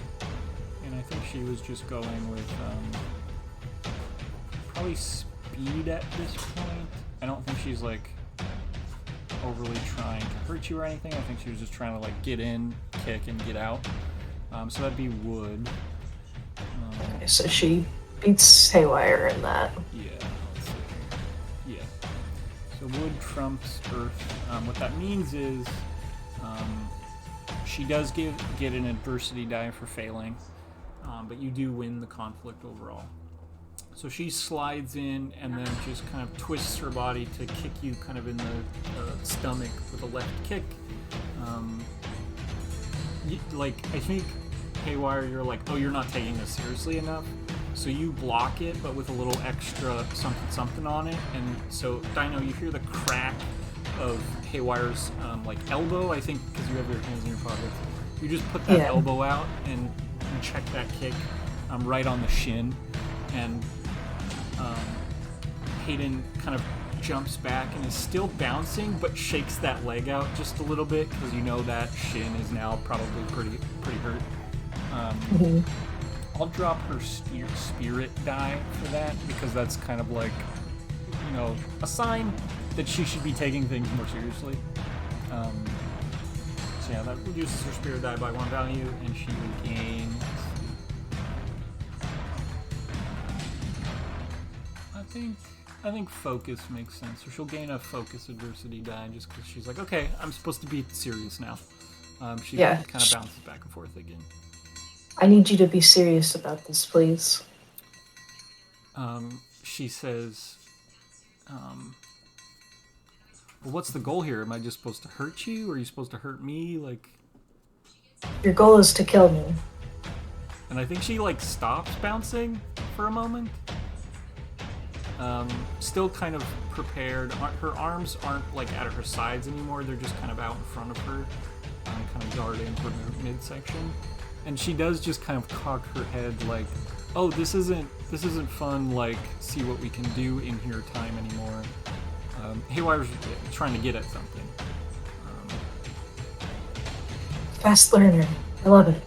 And I think she was just going with probably speed at this point. I don't think she's overly trying to hurt you or anything. I think she was just trying to get in, kick, and get out. So that'd be wood. Okay, so she beats Haywire in that. Yeah, let's see. Yeah. So wood trumps earth. What that means is she does get an adversity die for failing, but you do win the conflict overall. So she slides in and then just kind of twists her body to kick you kind of in the stomach with a left kick. I think, Haywire, you're like, oh, you're not taking this seriously enough. So you block it, but with a little extra something on it. And so, Dino, you hear the crack of Haywire's elbow, I think, because you have your hands in your pockets. You just put that elbow out and check that kick right on the shin. And Hadon kind of jumps back and is still bouncing, but shakes that leg out just a little bit because you know that shin is now probably pretty hurt. I'll drop her spirit die for that because that's kind of like, a sign that she should be taking things more seriously. So yeah, that reduces her spirit die by 1 value, and she will gain. I think focus makes sense. So she'll gain a focus adversity die just because she's like, okay, I'm supposed to be serious now. She kind of bounces back and forth again. I need you to be serious about this, please. She says, well, what's the goal here? Am I just supposed to hurt you? Or are you supposed to hurt me? Your goal is to kill me. And I think she, stops bouncing for a moment. Still kind of prepared. Her arms aren't, at her sides anymore. They're just kind of out in front of her, kind of guarding her midsection. And she does just kind of cock her head oh, this isn't fun, see what we can do in here time anymore. Haywire's trying to get at something. Fast learner. I love it.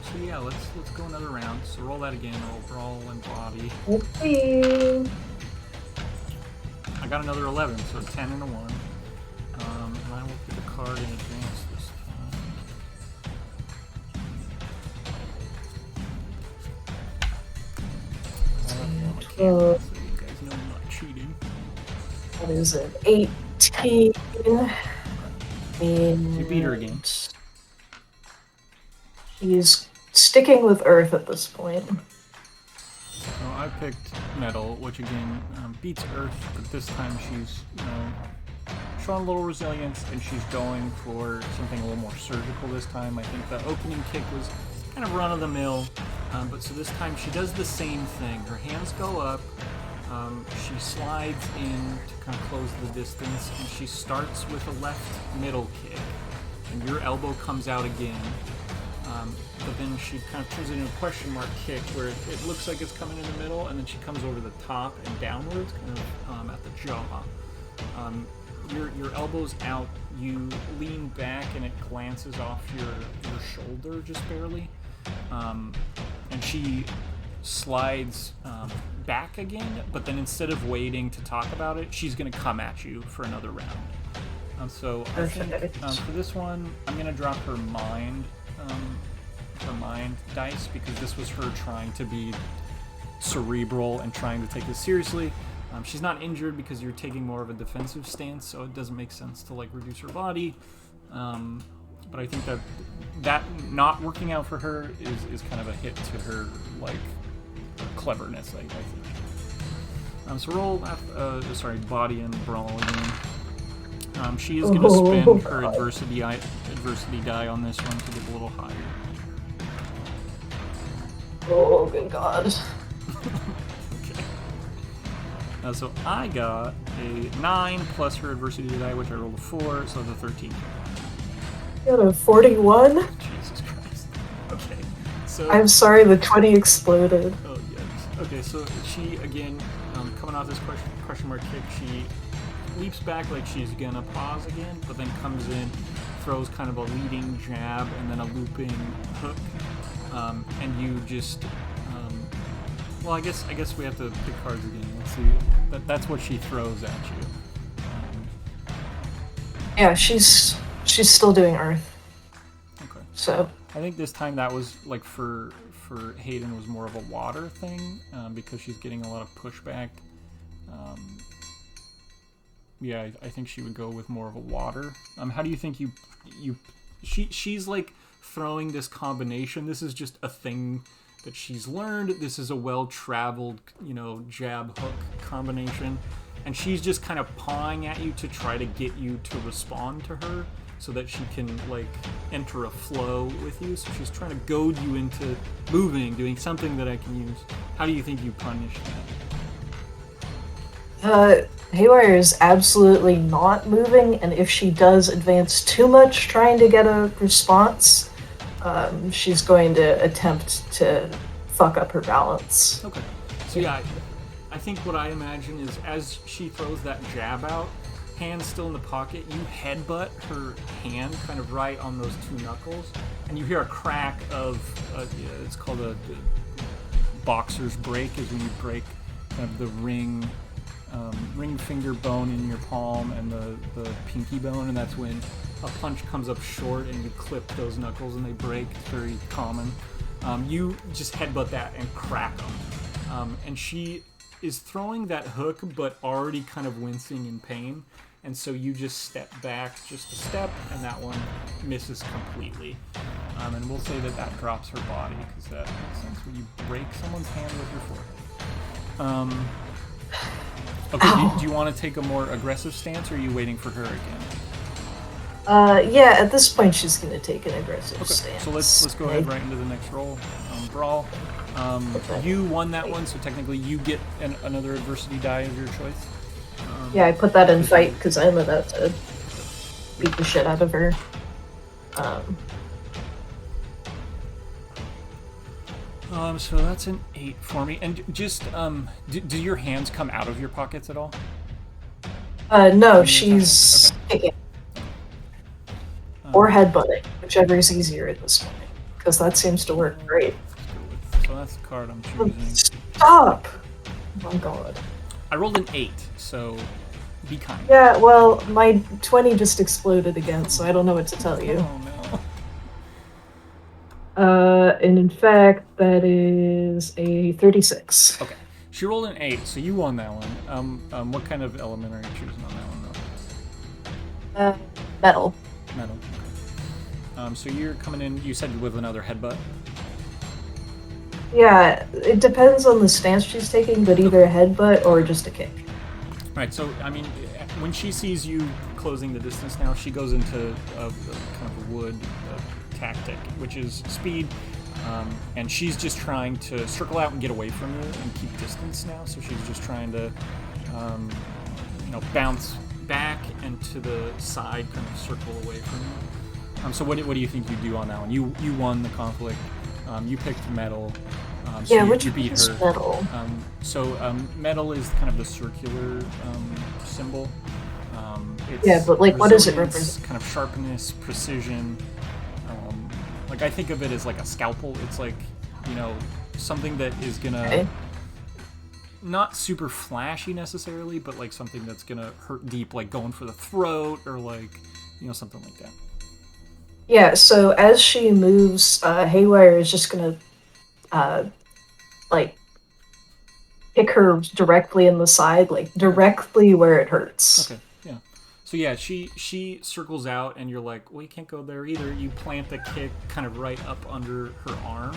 So yeah, let's go another round. So roll that again. Roll brawl and body. Okay. I got another 11, so 10 and a 1. And I will get a card in advance this time. So you guys know I'm not cheating. What is it? 18. You beat her again. She's sticking with Earth at this point. So I picked Metal, which again beats Earth, but this time she's showing a little resilience, and she's going for something a little more surgical this time. I think the opening kick was kind of run-of-the-mill, but so this time she does the same thing. Her hands go up, she slides in to kind of close the distance, and she starts with a left middle kick, and your elbow comes out again. But then she kind of turns it into a question mark kick where it looks like it's coming in the middle, and then she comes over the top and downwards, kind of at the jaw. Your elbow's out, you lean back, and it glances off your shoulder just barely. And she slides back again, but then instead of waiting to talk about it, she's going to come at you for another round. So I think for this one, I'm going to drop her mind dice because this was her trying to be cerebral and trying to take this seriously. She's not injured because you're taking more of a defensive stance, so it doesn't make sense to reduce her body. But I think that not working out for her is kind of a hit to her cleverness, I think. So roll body and brawl again. She is going to spend her adversity die on this one to get a little higher. Oh, good God. Okay. So I got a 9 plus her adversity die, which I rolled a 4, so that's a 13. You got a 41? Jesus Christ. Okay. So I'm sorry, the 20 exploded. Oh, yes. Okay, so she, again, coming off this question mark kick, she leaps back like she's going to pause again, but then comes in, throws kind of a leading jab and then a looping hook. And you just, well, I guess we have to pick cards again. Let's see. That's what she throws at you. Yeah, she's still doing Earth. Okay. So I think this time that was for Hadon was more of a water thing because she's getting a lot of pushback. Yeah, I think she would go with more of a water. How do you think she's throwing this combination? This is just a thing that she's learned. This is a well-traveled, jab hook combination, and she's just kind of pawing at you to try to get you to respond to her, so that she can enter a flow with you. So she's trying to goad you into moving, doing something that I can use. How do you think you punish that? Haywire is absolutely not moving, and if she does advance too much trying to get a response, she's going to attempt to fuck up her balance. Okay. So yeah, I think what I imagine is as she throws that jab out, hand still in the pocket, you headbutt her hand kind of right on those two knuckles, and you hear a crack of, it's called a boxer's break, is when you break kind of the ring finger bone in your palm and the pinky bone, and that's when a punch comes up short and you clip those knuckles and they break. It's very common. You just headbutt that and crack them. And she is throwing that hook but already kind of wincing in pain, and so you just step back just a step, and that one misses completely. And we'll say that drops her body, because that makes sense when you break someone's hand with your forehead. Okay, do you want to take a more aggressive stance, or are you waiting for her again? Yeah, at this point she's going to take an aggressive stance. So let's go ahead right into the next roll. Brawl. You won that one, so technically you get another adversity die of your choice. Yeah, I put that in fight because I'm about to beat the shit out of her. So that's an 8 for me. And just, do your hands come out of your pockets at all? No, she's kicking. Or headbutting, whichever is easier at this point. Because that seems to work great. So that's the card I'm choosing. Stop! Oh my god. I rolled an 8, so be kind. Yeah, well, my 20 just exploded again, so I don't know what to tell you. Oh no. And in fact, that is a 36. Okay. She rolled an 8, so you won that one. What kind of element are you choosing on that one, though? Metal. Metal. Okay. So you're coming in, you said, with another headbutt? Yeah, it depends on the stance she's taking, but either a headbutt or just a kick. Right, so, I mean, when she sees you closing the distance now, she goes into a kind of a wood tactic, which is speed, and she's just trying to circle out and get away from you and keep distance now, so she's just trying to, bounce back and to the side, kind of circle away from you. So what do you think you do on that one? You won the conflict. You picked metal. So yeah, you beat her. Metal? Metal is kind of the circular symbol. Yeah, but what does it represent? Kind of sharpness, precision. I think of it as like a scalpel. It's like, something that is gonna not super flashy necessarily, but like something that's gonna hurt deep, like going for the throat or something like that. Yeah, so as she moves, Haywire is just gonna hit her directly in the side, directly where it hurts. Okay, yeah. So yeah, she circles out, and you're like, well, you can't go there either. You plant the kick kind of right up under her arm.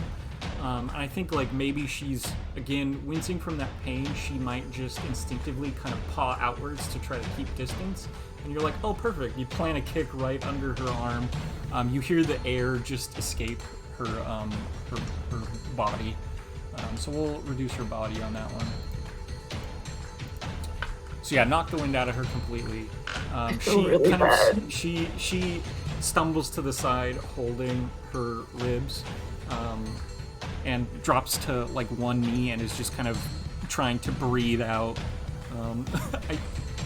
And I think maybe she's, again, wincing from that pain. She might just instinctively kind of paw outwards to try to keep distance. And you're like, oh, perfect. You plant a kick right under her arm. You hear the air just escape her body. So we'll reduce her body on that one. So yeah, knock the wind out of her completely. She stumbles to the side, holding her ribs, and drops to one knee and is just kind of trying to breathe out.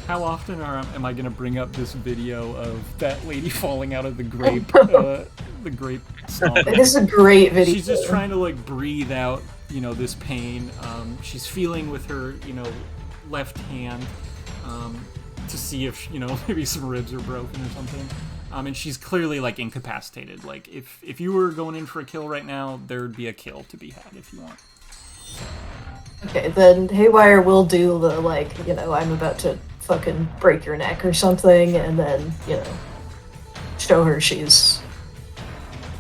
How often am I going to bring up this video of that lady falling out of the grape, the grape stomp? It is a great video. She's just trying to breathe out, this pain. She's feeling with her, left hand to see if, maybe some ribs are broken or something. And she's clearly incapacitated. If you were going in for a kill right now, there would be a kill to be had if you want. Okay, then Haywire will do the I'm about to fucking break your neck or something, and then, show her she's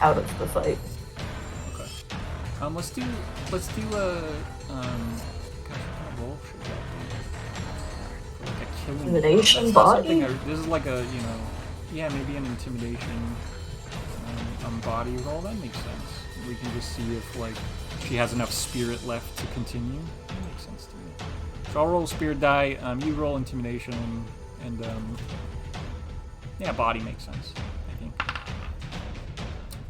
out of the fight. Okay. Let's do a gosh, what kind of roll should that be? Like a killing. Intimidation That's not body? something this is like a yeah, maybe an intimidation body roll. That makes sense. We can just see if like she has enough spirit left to continue. That makes sense to me. So I'll roll spirit die. You roll intimidation, and yeah, body makes sense. I think.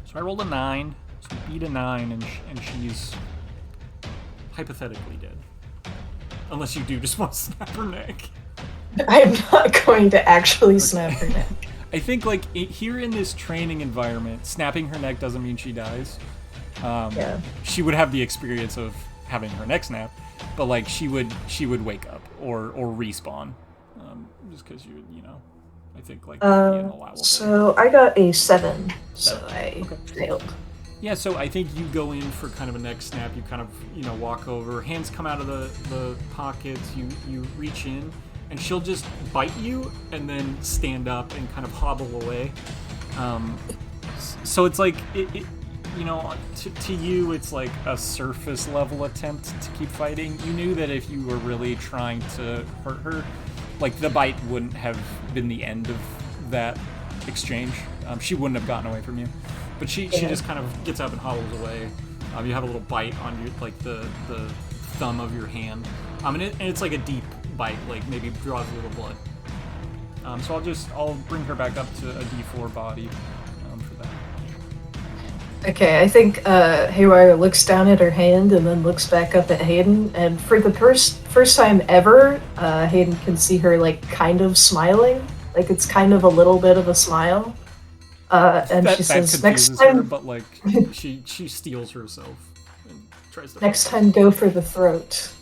So I rolled a 9. So we beat a 9, and she's hypothetically dead. Unless you do just want to snap her neck. I'm not going to actually snap her neck. I think, like, here in this training environment, snapping her neck doesn't mean she dies. Yeah. She would have the experience of having her neck snap, but, like, she would wake up or respawn. Just because I think, like, that'd be an allowable. So I got a 7, so I failed. Yeah, so I think you go in for kind of a neck snap. You kind of, walk over. Hands come out of the pockets. You reach in, and she'll just bite you and then stand up and kind of hobble away. So it's like, to you, it's like a surface level attempt to keep fighting. You knew that if you were really trying to hurt her, like, the bite wouldn't have been the end of that exchange. She wouldn't have gotten away from you. But she just kind of gets up and hobbles away. You have a little bite on your, like, the thumb of your hand. And it's like a deep bite, like maybe draws a little blood. So I'll bring her back up to a D4 body for that. Okay, I think Haywire looks down at her hand and then looks back up at Hadon, and for the first time ever, Hadon can see her, like, kind of smiling. Like, it's kind of a little bit of a smile. And she says, "Next time, her, but like she steals herself and tries to. Next time, go for the throat."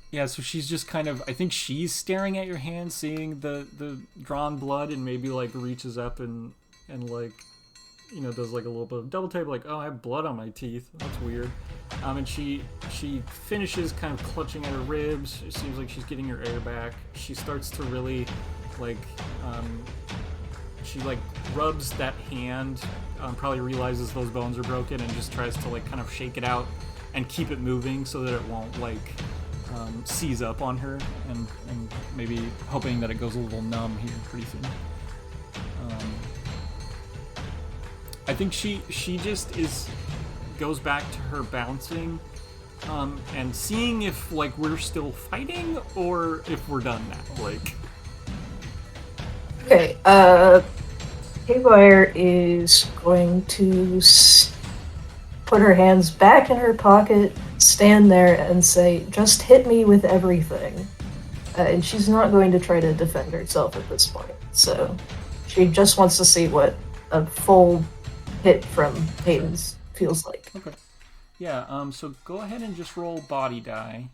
Yeah, so she's just kind of. I think she's staring at your hand, seeing the drawn blood, and maybe like reaches up and like, does like a little bit of double tap, like, oh, I have blood on my teeth. That's weird. And she finishes kind of clutching at her ribs. It seems like she's getting her air back. She starts to really, like, she, like, rubs that hand, probably realizes those bones are broken, and just tries to, like, kind of shake it out and keep it moving so that it won't, like, seize up on her, and maybe hoping that it goes a little numb here pretty soon. I think she just goes back to her bouncing, and seeing if, like, we're still fighting or if we're done now. Like, Okay, Haywire is going to put her hands back in her pocket, stand there, and say, "Just hit me with everything." And she's not going to try to defend herself at this point. So she just wants to see what a full hit from Hayden's feels like. okay. Yeah, so go ahead and just roll body die.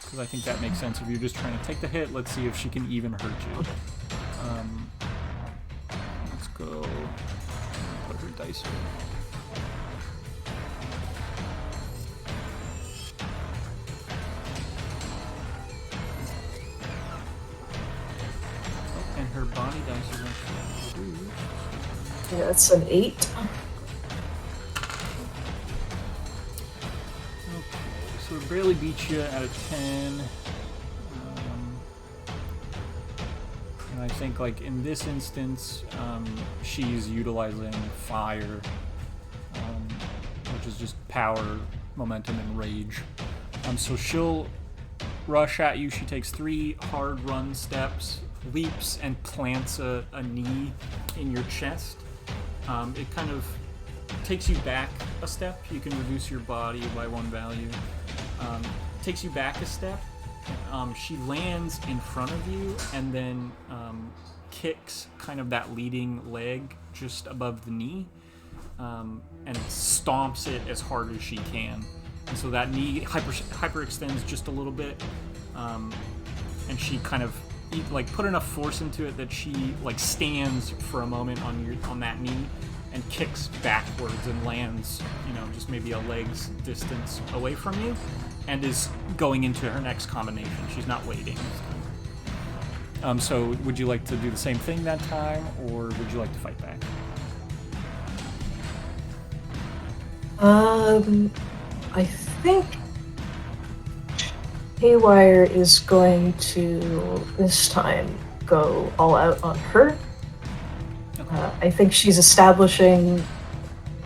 Because I think that makes sense. If you're just trying to take the hit, let's see if she can even hurt you. Let's go. Put her dice here. Oh, and her body dice is actually 2. Yeah, that's an 8. So it barely beats you out of 10. And I think, like, in this instance, she's utilizing fire, which is just power, momentum, and rage. So she'll rush at you. She takes 3 hard run steps, leaps, and plants a knee in your chest. It kind of takes you back a step. You can reduce your body by 1 value. Takes you back a step. She lands in front of you and then kicks kind of that leading leg just above the knee, and stomps it as hard as she can. And so that knee hyperextends just a little bit, and she kind of put enough force into it that she stands for a moment on that knee and kicks backwards and lands, just maybe a leg's distance away from you, and is going into her next combination. She's not waiting. So would you like to do the same thing that time, or would you like to fight back? I think Haywire is going to, this time, go all out on her. Okay. I think she's establishing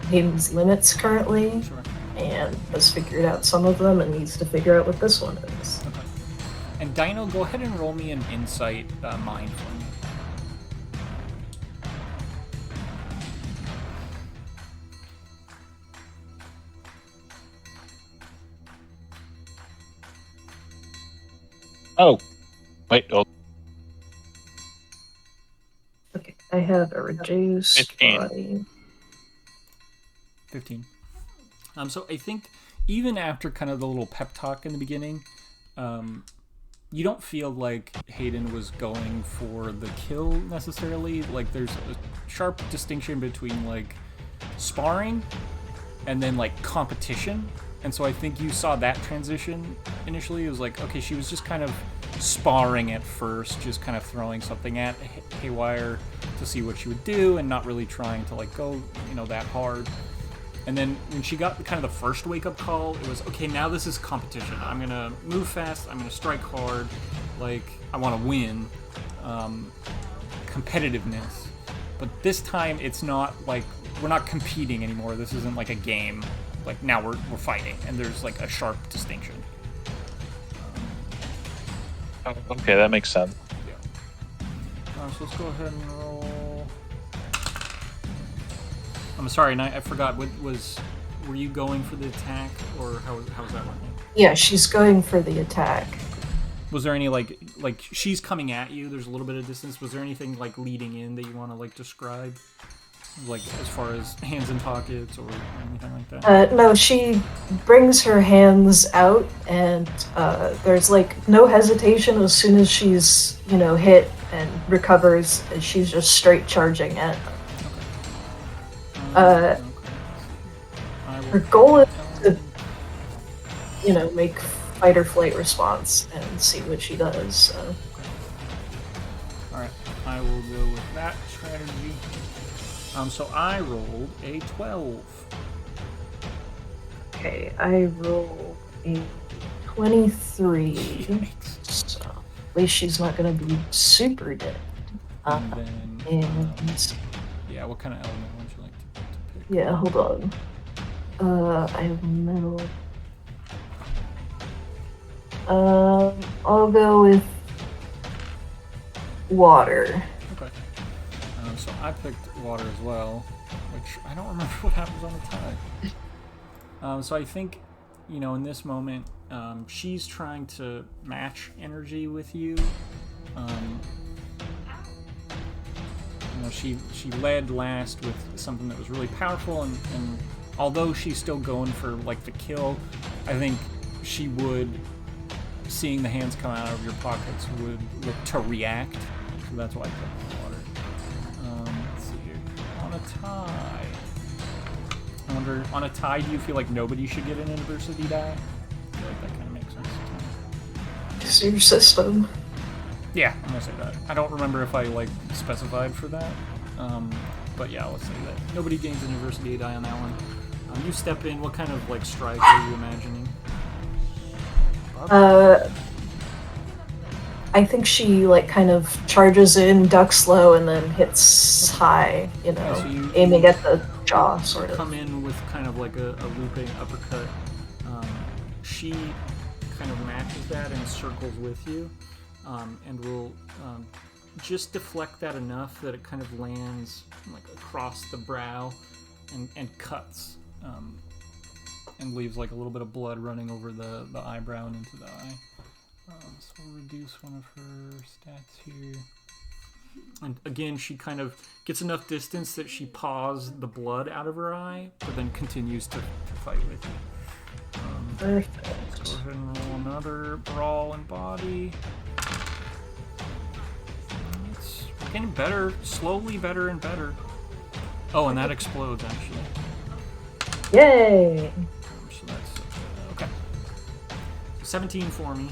Hayden's limits currently, Sure. and has figured out some of them and needs to figure out what this one is. Okay. And Dino, go ahead and roll me an insight mind for me. Oh, wait. Oh, Okay, I have a reduced 15. body. 15. So I think even after kind of the little pep talk in the beginning, you don't feel like Hadon was going for the kill necessarily. Like there's a sharp distinction between like sparring and then like competition. And so I think you saw that transition initially. It was like, okay, she was just kind of sparring at first, just kind of throwing something at Haywire to see what she would do and not really trying to like go, that hard. And then when she got kind of the first wake-up call, it was, okay, now this is competition. I'm going to move fast. I'm going to strike hard. Like, I want to win. Competitiveness. But this time, it's not like, we're not competing anymore. This isn't like a game. Like, now we're fighting. And there's like a sharp distinction. okay, that makes sense. Yeah. So let's go ahead and roll. I'm sorry, I forgot. Were you going for the attack, or how was that working? Yeah, she's going for the attack. Was there any like she's coming at you? There's a little bit of distance. Was there anything like leading in that you want to like describe, like as far as hands in pockets or anything like that? No, she brings her hands out, and there's like no hesitation as soon as she's hit and recovers. She's just straight charging at them. Okay. Her goal is to, make fight or flight response and see what she does. So. Alright, I will go with that strategy. So I rolled a 12. Okay, I rolled a 23. So at least she's not going to be super dead. And then, And yeah, what kind of element would you like to pick? yeah, hold on. I have metal. I'll go with water. Okay. So I picked water as well, which I don't remember what happens on the tie. So I think, in this moment, she's trying to match energy with you. She led last with something that was really powerful, and although she's still going for like the kill, I think she would, seeing the hands come out of your pockets, would look to react. So that's why I put water. Let's see here. On a tie. I wonder, on a tie, do you feel like nobody should get an adversity die? I feel like that kind of makes sense. It's your system. Yeah, I'm gonna say that. I don't remember if I specified for that, but yeah, let's say that nobody gains an adversity die on that one. You step in. What kind of strike are you imagining? I think she kind of charges in, ducks low, and then hits high. So you aiming at the jaw, sort of. Come in with kind of like a looping uppercut. She kind of matches that and circles with you. And will just deflect that enough that it kind of lands across the brow and cuts and leaves a little bit of blood running over the eyebrow and into the eye. So we'll reduce one of her stats here. And again, she kind of gets enough distance that she paws the blood out of her eye, but then continues to fight with you. Perfect. Let's go ahead and roll another brawl and body. It's getting better, slowly better and better. Oh, and that explodes actually. Yay! So that's okay. 17 for me.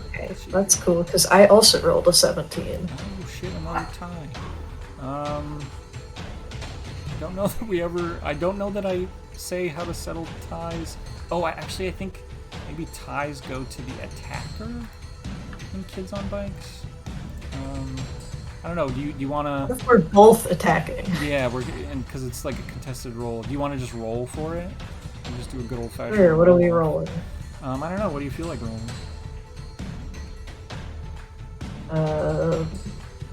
Okay. Okay, that's cool, because I also rolled a 17. Oh shit, another tie. I don't know that I don't know that I say how to settle ties. Oh, I think maybe ties go to the attacker in Kids on Bikes. I don't know. Do you want to? What if we're both attacking? Yeah, because it's like a contested roll. Do you want to just roll for it? And just do a good old fashioned. Sure. What are we rolling? I don't know. What do you feel like rolling?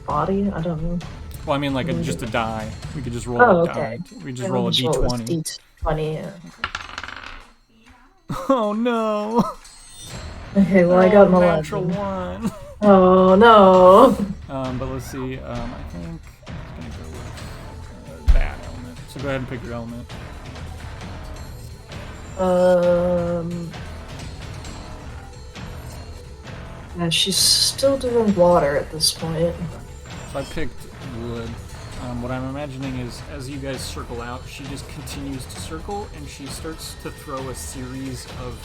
Body? I don't know. Well, I mean, like just a die. We could just roll a die. We just roll a d20. D20, yeah. Oh no! Okay, well I got an 11. Natural one. Oh no! But let's see. I think I'm gonna go with that element. So go ahead and pick your element. Yeah, she's still doing water at this point. So I picked wood. What I'm imagining is, as you guys circle out, she just continues to circle, and she starts to throw a series of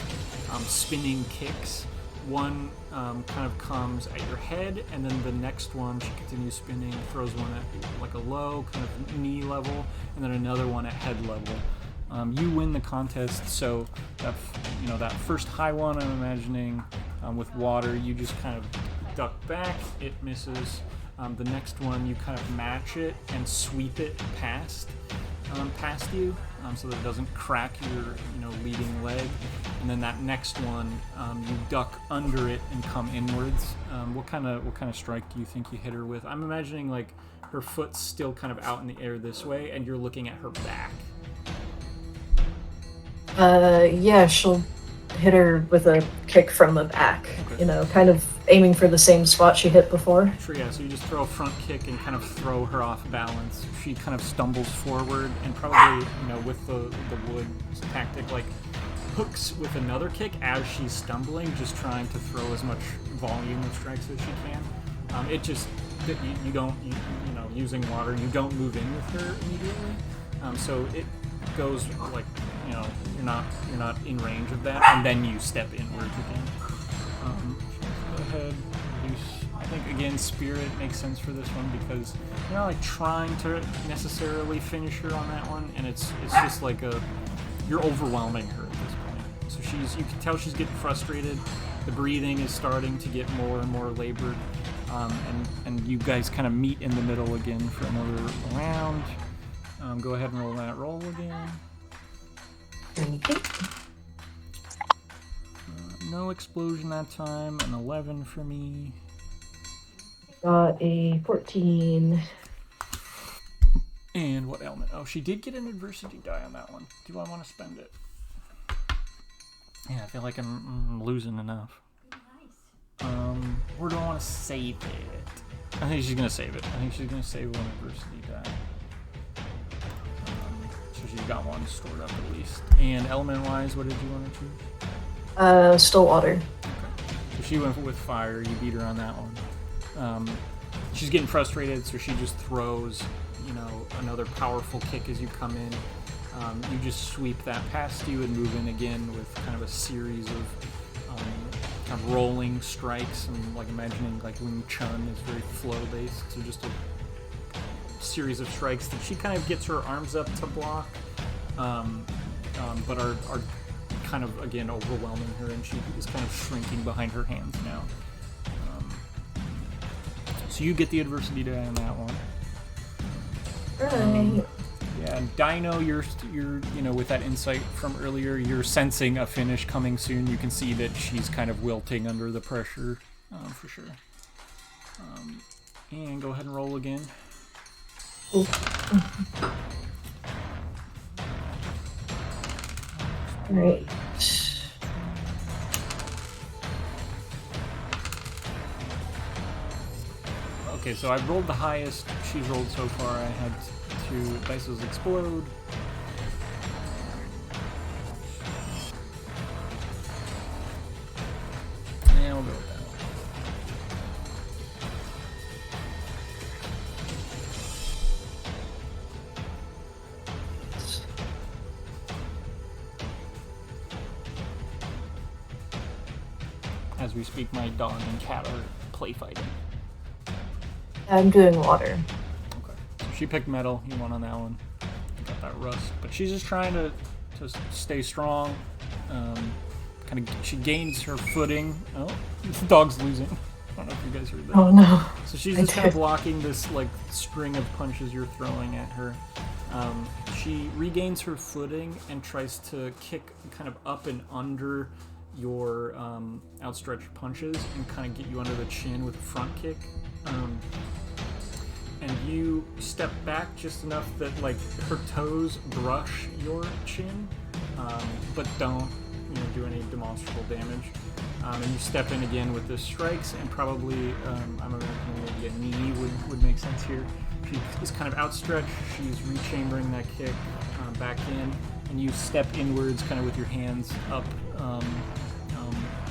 spinning kicks. One kind of comes at your head, and then the next one, she continues spinning, throws one at like a low, kind of knee level, and then another one at head level. You win the contest, so that first high one, I'm imagining, with water, you just kind of duck back, it misses. The next one, you kind of match it and sweep it past you, so that it doesn't crack your leading leg. And then that next one, you duck under it and come inwards. What kind of strike do you think you hit her with? I'm imagining like her foot's still kind of out in the air this way, and you're looking at her back. Yeah, she'll hit her with a kick from the back. Okay. Kind of aiming for the same spot she hit before. Sure, yeah, so you just throw a front kick and kind of throw her off balance. She kind of stumbles forward and probably, with the wood tactic, like hooks with another kick as she's stumbling, just trying to throw as much volume of strikes as she can. It just, you don't, using water, you don't move in with her immediately. So it goes like, you're not in range of that, and then you step inwards again. Go ahead. I think again, spirit makes sense for this one because you're not like trying to necessarily finish her on that one, and it's just like you're overwhelming her at this point. So you can tell she's getting frustrated. The breathing is starting to get more and more labored, and you guys kind of meet in the middle again for another round. Go ahead and roll that roll again. No explosion that time. An 11 for me. Got a 14. And what element? Oh, she did get an adversity die on that one. Do I want to spend it? Yeah, I feel like I'm losing enough. Nice. Where do I want to save it? I think she's going to save it. I think she's going to save one adversity die. So she's got one stored up at least. And element-wise, what did you want to choose? Still water. Okay. So she went with fire. You beat her on that one. She's getting frustrated, so she just throws, another powerful kick as you come in. You just sweep that past you and move in again with kind of a series of kind of rolling strikes. And like imagining like Wing Chun is very flow-based, so just a series of strikes that she kind of gets her arms up to block, but are kind of again overwhelming her, and she is kind of shrinking behind her hands now. So you get the adversity die on that one. Right. Yeah, and Dino, you're with that insight from earlier, you're sensing a finish coming soon. You can see that she's kind of wilting under the pressure, for sure. And go ahead and roll again. All right. Okay, so I've rolled the highest she's rolled so far. I had 2 dices explode. And we'll go with that one. as we speak, my dog and cat are play fighting. I'm doing water. Okay. So she picked metal. You won on that one. Got that rust. But she's just trying to stay strong. She gains her footing. Oh, the dog's losing. I don't know if you guys heard that. Oh no. So she's just kind of blocking this like string of punches you're throwing at her. She regains her footing and tries to kick kind of up and under your outstretched punches and kind of get you under the chin with a front kick. And you step back just enough that like her toes brush your chin, but don't do any demonstrable damage. And you step in again with the strikes, and probably I'm imagining maybe a knee would make sense here. She is kind of outstretched. She's rechambering that kick back in, and you step inwards kind of with your hands up,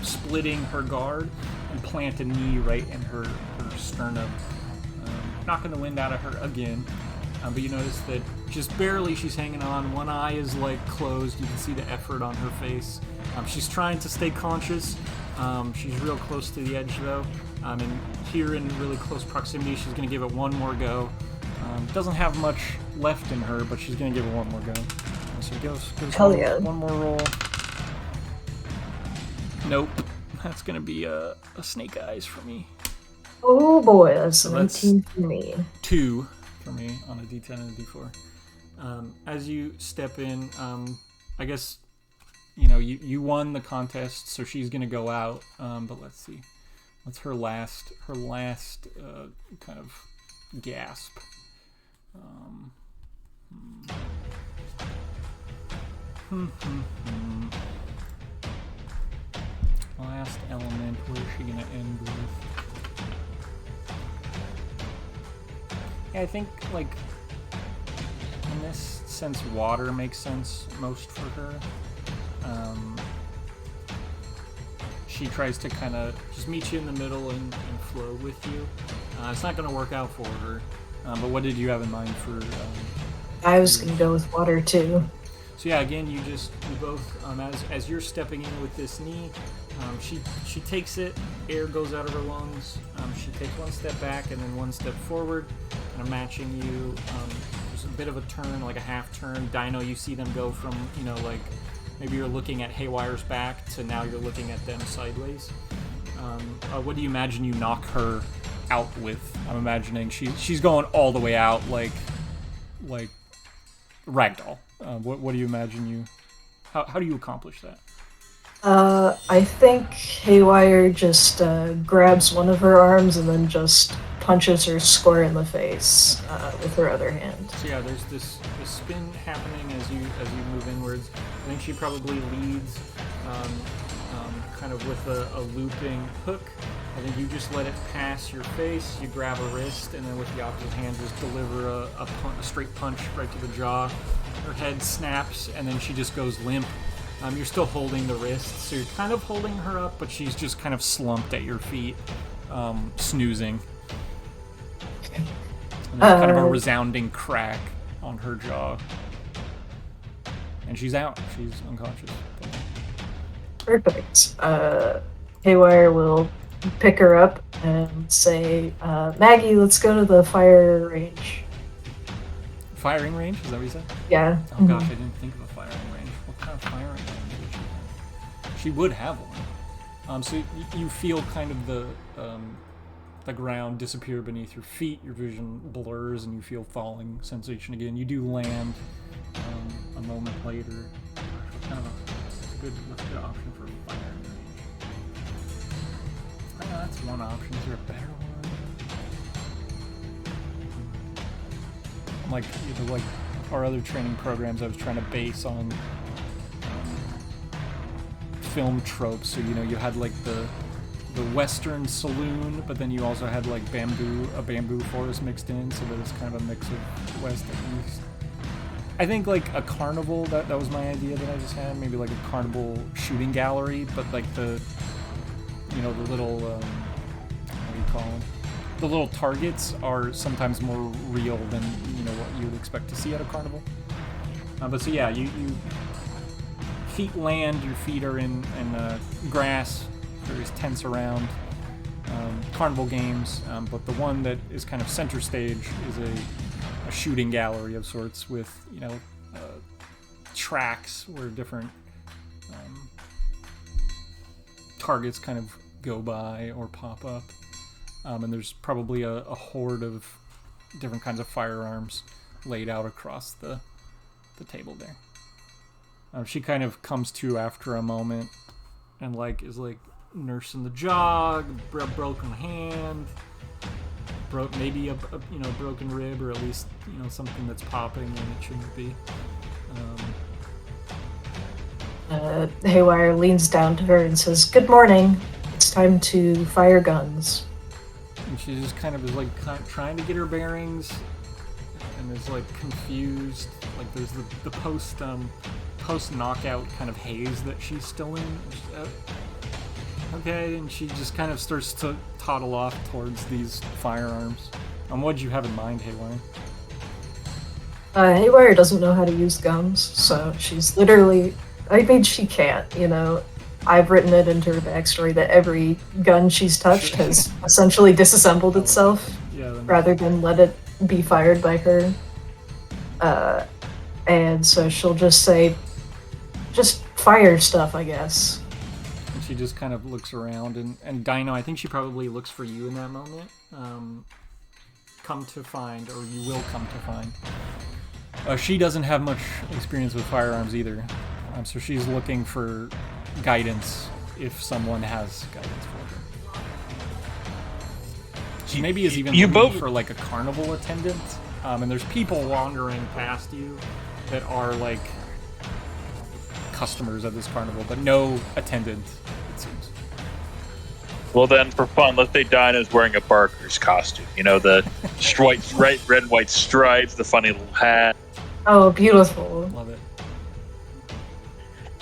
splitting her guard, and plant a knee right in her sternum, knocking the wind out of her again. But you notice that just barely she's hanging on. One eye is like closed. You can see the effort on her face. She's trying to stay conscious. She's real close to the edge though. And here in really close proximity, she's going to give it one more go. Doesn't have much left in her, but she's going to give it one more go. So goes one more roll. Nope. That's going to be a snake eyes for me. Oh boy, that's 19 for me. 2 for me on a D10 and a D4. As you step in, I guess you won the contest, so she's gonna go out. But let's see, what's her last kind of gasp? Last element. Where is she gonna end with? Yeah, I think, like, in this sense, water makes sense most for her. She tries to kind of just meet you in the middle and flow with you. It's not going to work out for her. But what did you have in mind for... I was going to go with water, too. So yeah, again, you both, as you're stepping in with this knee, she takes it, air goes out of her lungs, she takes one step back and then one step forward, kind of matching you. There's a bit of a turn, like a half turn. Dino, you see them go from, like, maybe you're looking at Haywire's back to now you're looking at them sideways. What do you imagine you knock her out with? I'm imagining she's going all the way out, like ragdoll. What do you imagine how do you accomplish that? I think Haywire just grabs one of her arms and then just punches her square in the face with her other hand. So yeah, there's this spin happening as you move inwards. I think she probably leads kind of with a looping hook. I think you just let it pass your face, you grab a wrist, and then with the opposite hand just deliver a straight punch right to the jaw. Her head snaps, and then she just goes limp. You're still holding the wrist, so you're kind of holding her up, but she's just kind of slumped at your feet, snoozing. And there's kind of a resounding crack on her jaw. And she's out. She's unconscious. Perfect. Haywire will pick her up and say, Maggie, let's go to the fire range. Firing range? Is that what you said? Yeah. Oh gosh, I didn't think of a firing range. What kind of firing range would she have? She would have one. So you feel kind of the ground disappear beneath your feet, your vision blurs, and you feel falling sensation again. You do land a moment later. What's a good option for a firing range? I know that's one option. Is there a better one? Like our other training programs, I was trying to base on film tropes. So you had like the western saloon, but then you also had like a bamboo forest mixed in, so that it's kind of a mix of west and east. I think like a carnival, that was my idea that I just had. Maybe like a carnival shooting gallery, but like the little what do you call them? The little targets are sometimes more real than what you would expect to see at a carnival. But so yeah, you feet land, your feet are in grass, various tents around, carnival games, but the one that is kind of center stage is a shooting gallery of sorts with, tracks where different targets kind of go by or pop up. And there's probably a horde of different kinds of firearms laid out across the table there. She kind of comes to after a moment and is nursing the jaw, broken hand, maybe a broken rib, or at least something that's popping and it shouldn't be. Haywire leans down to her and says, "Good morning. It's time to fire guns." And she just kind of is trying to get her bearings and is confused. There's the post knockout kind of haze that she's still in. Okay, and she just kind of starts to toddle off towards these firearms. What'd you have in mind, Haywire? Haywire doesn't know how to use guns, so she's literally... she can't, I've written it into her backstory that every gun she's touched has essentially disassembled itself, rather than let it be fired by her. And so she'll just say, just fire stuff, I guess. And she just kind of looks around, and Dino, I think she probably looks for you in that moment. Come to find, or you will come to find, she doesn't have much experience with firearms either. So she's looking for guidance if someone has guidance for her. She maybe is even looking for a carnival attendant. And there's people wandering past you that are customers of this carnival, but no attendant, it seems. Well then, for fun, let's say Dinah's wearing a Barker's costume. The red and white stripes, the funny little hat. Oh, beautiful. Love it.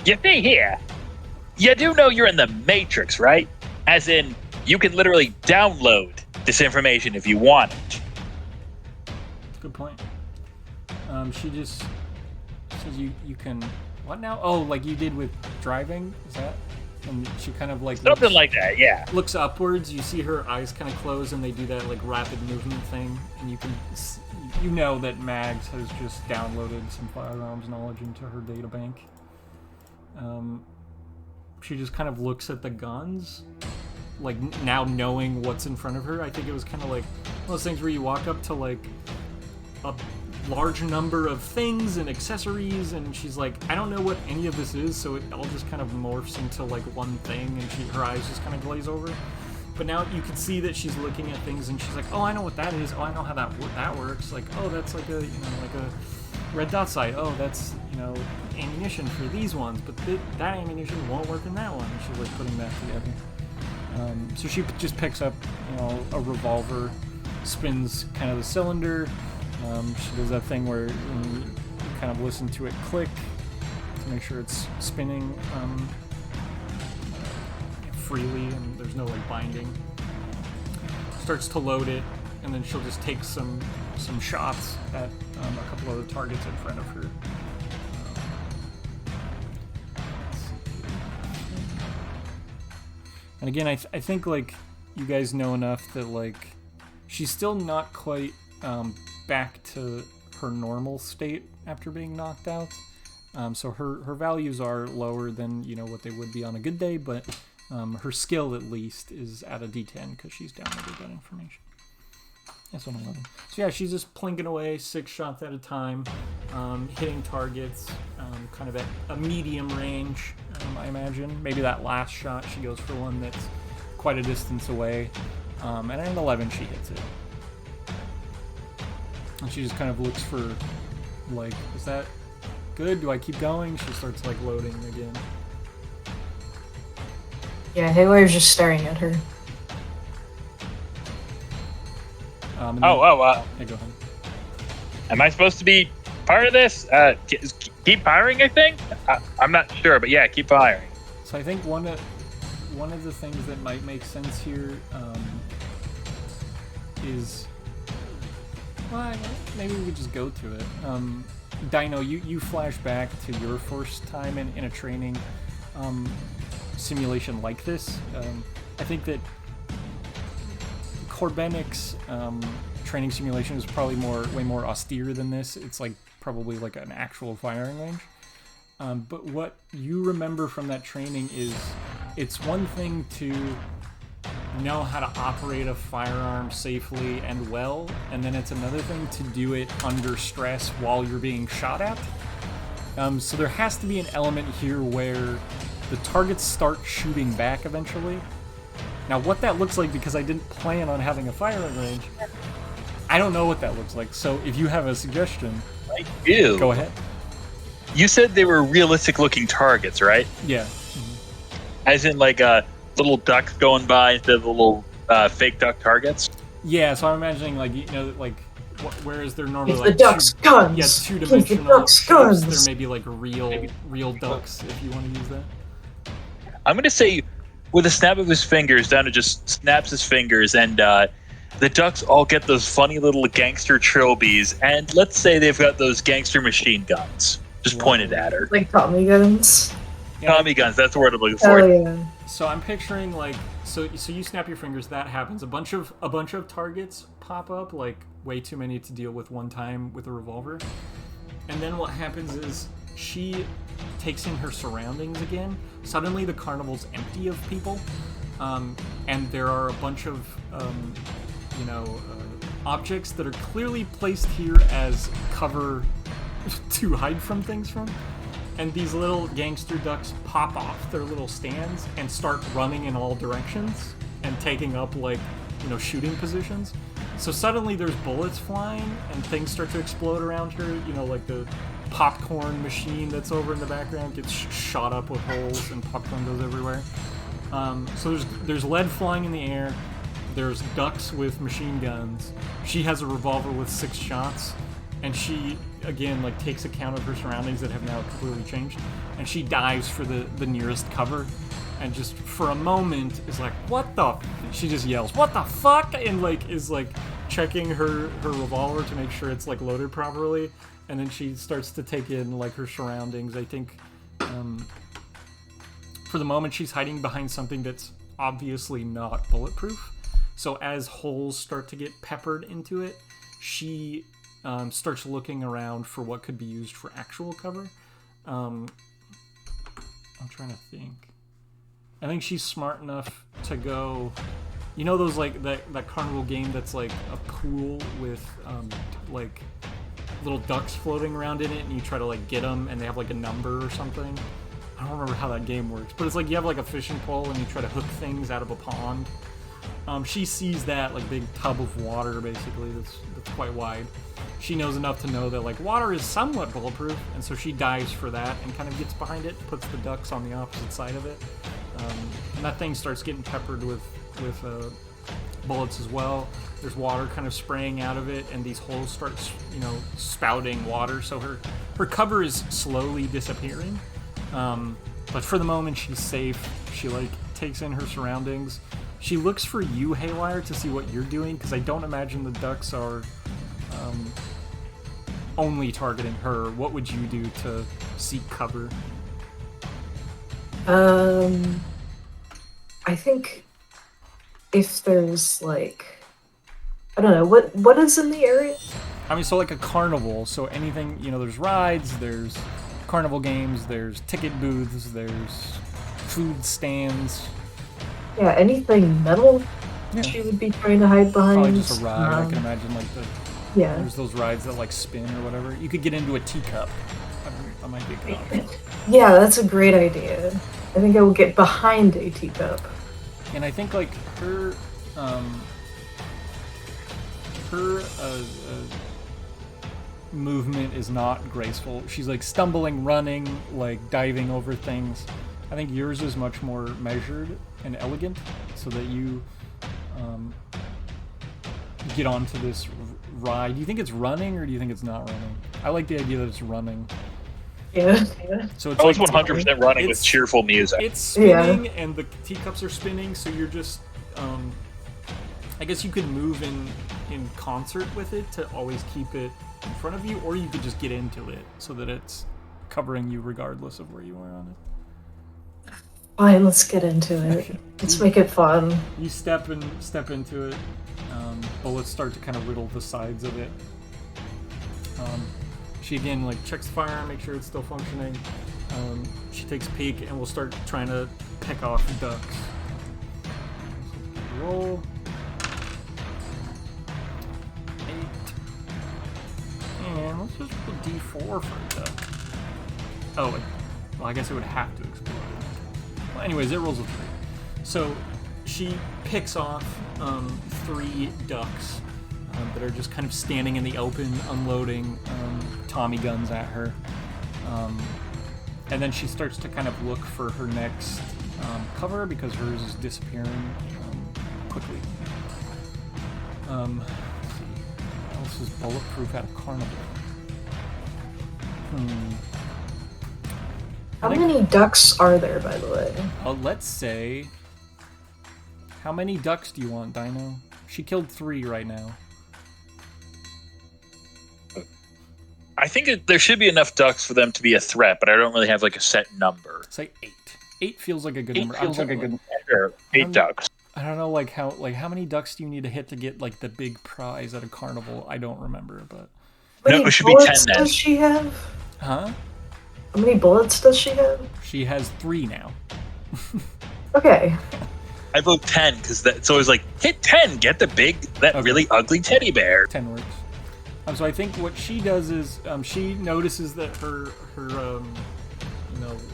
You see here, you do know you're in the Matrix, right? As in, you can literally download this information if you want it. Good point. She just says you can... What now? Oh, like you did with driving? Is that... And she kind of something like that, yeah. Looks upwards. You see her eyes kind of close, and they do that rapid movement thing, and you can that Mags has just downloaded some firearms knowledge into her data bank. She just kind of looks at the guns, now knowing what's in front of her. I think it was kind of one of those things where you walk up to a large number of things and accessories, and she's I don't know what any of this is, so it all just kind of morphs into one thing, and her eyes just kind of glaze over. But now you can see that she's looking at things, and she's oh, I know what that is. Oh, I know how that works. Oh, that's a a red dot sight. Oh, that's ammunition for these ones, but that ammunition won't work in that one. And she's putting that together. So she just picks up a revolver, spins kind of the cylinder. She does that thing where you kind of listen to it click to make sure it's spinning freely and there's no binding. Starts to load it, and then she'll just take some shots at a couple other targets in front of her. And again, I think you guys know enough that she's still not quite back to her normal state after being knocked out. So her values are lower than what they would be on a good day, but her skill at least is at a D10 because she's downloaded that information. That's an 11. So yeah, she's just plinking away 6 shots at a time, hitting targets, kind of at a medium range, I imagine. Maybe that last shot she goes for one that's quite a distance away, and at an 11 she hits it. And she just kind of looks for, is that good? Do I keep going? She starts loading again. Yeah, Haywire's just staring at her. Yeah, go ahead. Am I supposed to be part of this? Keep firing, I think? I'm not sure, but yeah, keep firing. So I think one of the things that might make sense here is... Well, maybe we could just go to it. Dino, you flash back to your first time in a training. simulation like this. I think that Corbenic's training simulation is probably way more austere than this. It's like probably like an actual firing range. But what you remember from that training is it's one thing to know how to operate a firearm safely and well, and then it's another thing to do it under stress while you're being shot at. So there has to be an element here where the targets start shooting back eventually. Now what that looks like, because I didn't plan on having a firing range, I don't know what that looks like. So if you have a suggestion, I do. Go ahead. You said they were realistic looking targets, right? Yeah. As in like little ducks going by instead of the little fake duck targets? Yeah, so I'm imagining like, like whereas they're normally Give like the ducks guns. Yeah, Give two-dimensional the ducks shapes, guns. there may be like real ducks if you want to use that. I'm going to say with a snap of his fingers, Donna just snaps his fingers, and the ducks all get those funny little gangster trilbies, and let's say they've got those gangster machine guns just pointed at her. Like Tommy guns. Yeah. Tommy guns, that's the word I'm looking Oh for. yeah. So I'm picturing like so you snap your fingers, that happens. A bunch of targets pop up, like way too many to deal with one time with a revolver. And then what happens is she takes in her surroundings again. Suddenly the carnival's empty of people, and there are a bunch of objects that are clearly placed here as cover to hide from things from. And these little gangster ducks pop off their little stands and start running in all directions and taking up like, shooting positions. So suddenly there's bullets flying and things start to explode around her. Like the popcorn machine that's over in the background gets shot up with holes and popcorn goes everywhere. So there's lead flying in the air. There's ducks with machine guns. She has a revolver with 6 shots. And she, again, like takes account of her surroundings that have now completely changed. And she dives for the nearest cover. And just for a moment is like, what the she just yells, what the fuck? And like is like checking her revolver to make sure it's like loaded properly. And then she starts to take in like her surroundings. I think for the moment she's hiding behind something that's obviously not bulletproof. So as holes start to get peppered into it, she starts looking around for what could be used for actual cover. I'm trying to think. I think she's smart enough to go... those like that carnival game that's like a pool with like little ducks floating around in it, and you try to like get them, and they have like a number or something. I don't remember how that game works, but it's like you have like a fishing pole and you try to hook things out of a pond. She sees that like big tub of water basically that's quite wide. She knows enough to know that like water is somewhat bulletproof, and so she dives for that and kind of gets behind it, puts the ducks on the opposite side of it, and that thing starts getting peppered with bullets as well. There's water kind of spraying out of it, and these holes start spouting water, so her cover is slowly disappearing. But for the moment she's safe. She like takes in her surroundings. She looks for you, Haywire, to see what you're doing, because I don't imagine the ducks are only targeting her. What would you do to seek cover? I think if there's like, I don't know, what is in the area? I mean, so like a carnival, so anything, there's rides, there's carnival games, there's ticket booths, there's food stands. Yeah, anything metal she would be trying to hide behind. Probably just a ride. I can imagine like yeah. There's those rides that like spin or whatever. You could get into a teacup. I might be good. Yeah, that's a great idea. I think I will get behind a teacup. And I think like her movement is not graceful. She's like stumbling, running, like diving over things. I think yours is much more measured and elegant, so that you get onto this ride. Do you think it's running, or do you think it's not running? I like the idea that it's running. Yeah. So it's I was like 100% running with cheerful music. It's spinning, and the teacups are spinning, so you're just... I guess you could move in concert with it to always keep it in front of you, or you could just get into it so that it's covering you regardless of where you are on it. Fine, let's get into it. Let's make it fun. You step into it. Bullets start to kind of riddle the sides of it. She again checks the firearm, make sure it's still functioning. She takes a peek and will start trying to pick off ducks. Roll. 8. And let's just put D4 for a duck. Oh, well, I guess it would have to explode. Well, anyways, it rolls a 3. So she picks off 3 ducks that are just kind of standing in the open, unloading Tommy guns at her. And then she starts to kind of look for her next cover because hers is disappearing quickly. Let's see. What else is bulletproof at a carnival? How many ducks are there, by the way? Let's say... How many ducks do you want, Dino? She killed 3 right now. I think there should be enough ducks for them to be a threat, but I don't really have a set number. Say 8. 8 feels like a good number. Feels like a good number. 8 ducks. I don't know how many ducks do you need to hit to get the big prize at a carnival? I don't remember, but no, it should be 10 then. Does she have? Huh? How many bullets does she have? She has 3 now. Okay. I vote 10 because it's always hit 10, get the really ugly teddy bear. 10 works. So I think what she does is she notices that her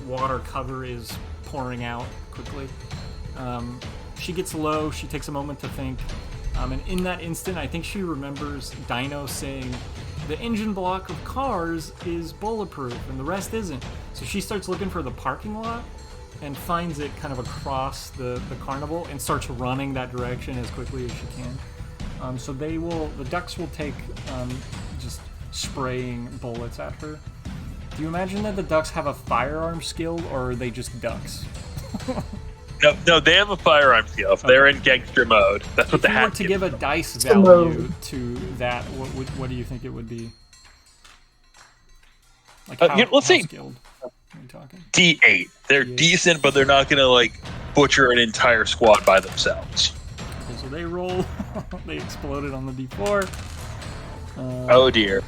water cover is pouring out quickly. She gets low. She takes a moment to think, and in that instant, I think she remembers Dino saying, "The engine block of cars is bulletproof, and the rest isn't." So she starts looking for the parking lot and finds it kind of across the carnival and starts running that direction as quickly as she can. So the ducks will take just spraying bullets at her. Do you imagine that the ducks have a firearm skill, or are they just ducks? No, they have a firearm skill. If they're in gangster mode, that's what they have. If you were to give a dice value to that, what do you think it would be? Let's say skilled are we talking? D8. They're decent, but they're not gonna butcher an entire squad by themselves. Okay, so they roll. They exploded on the D4. Oh dear.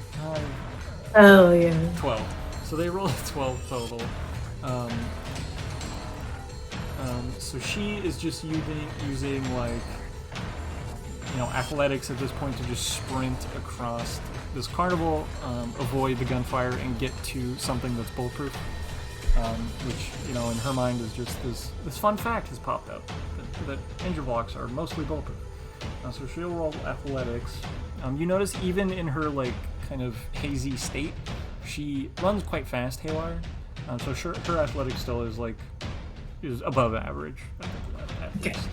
Oh yeah. 12. So they roll a 12 total. So she is just using athletics at this point to just sprint across this carnival, avoid the gunfire, and get to something that's bulletproof. Which, in her mind is just this fun fact has popped up that engine blocks are mostly bulletproof. So she'll roll athletics. You notice even in her kind of hazy state, she runs quite fast, Haywire. So her athletics still is above average. At least.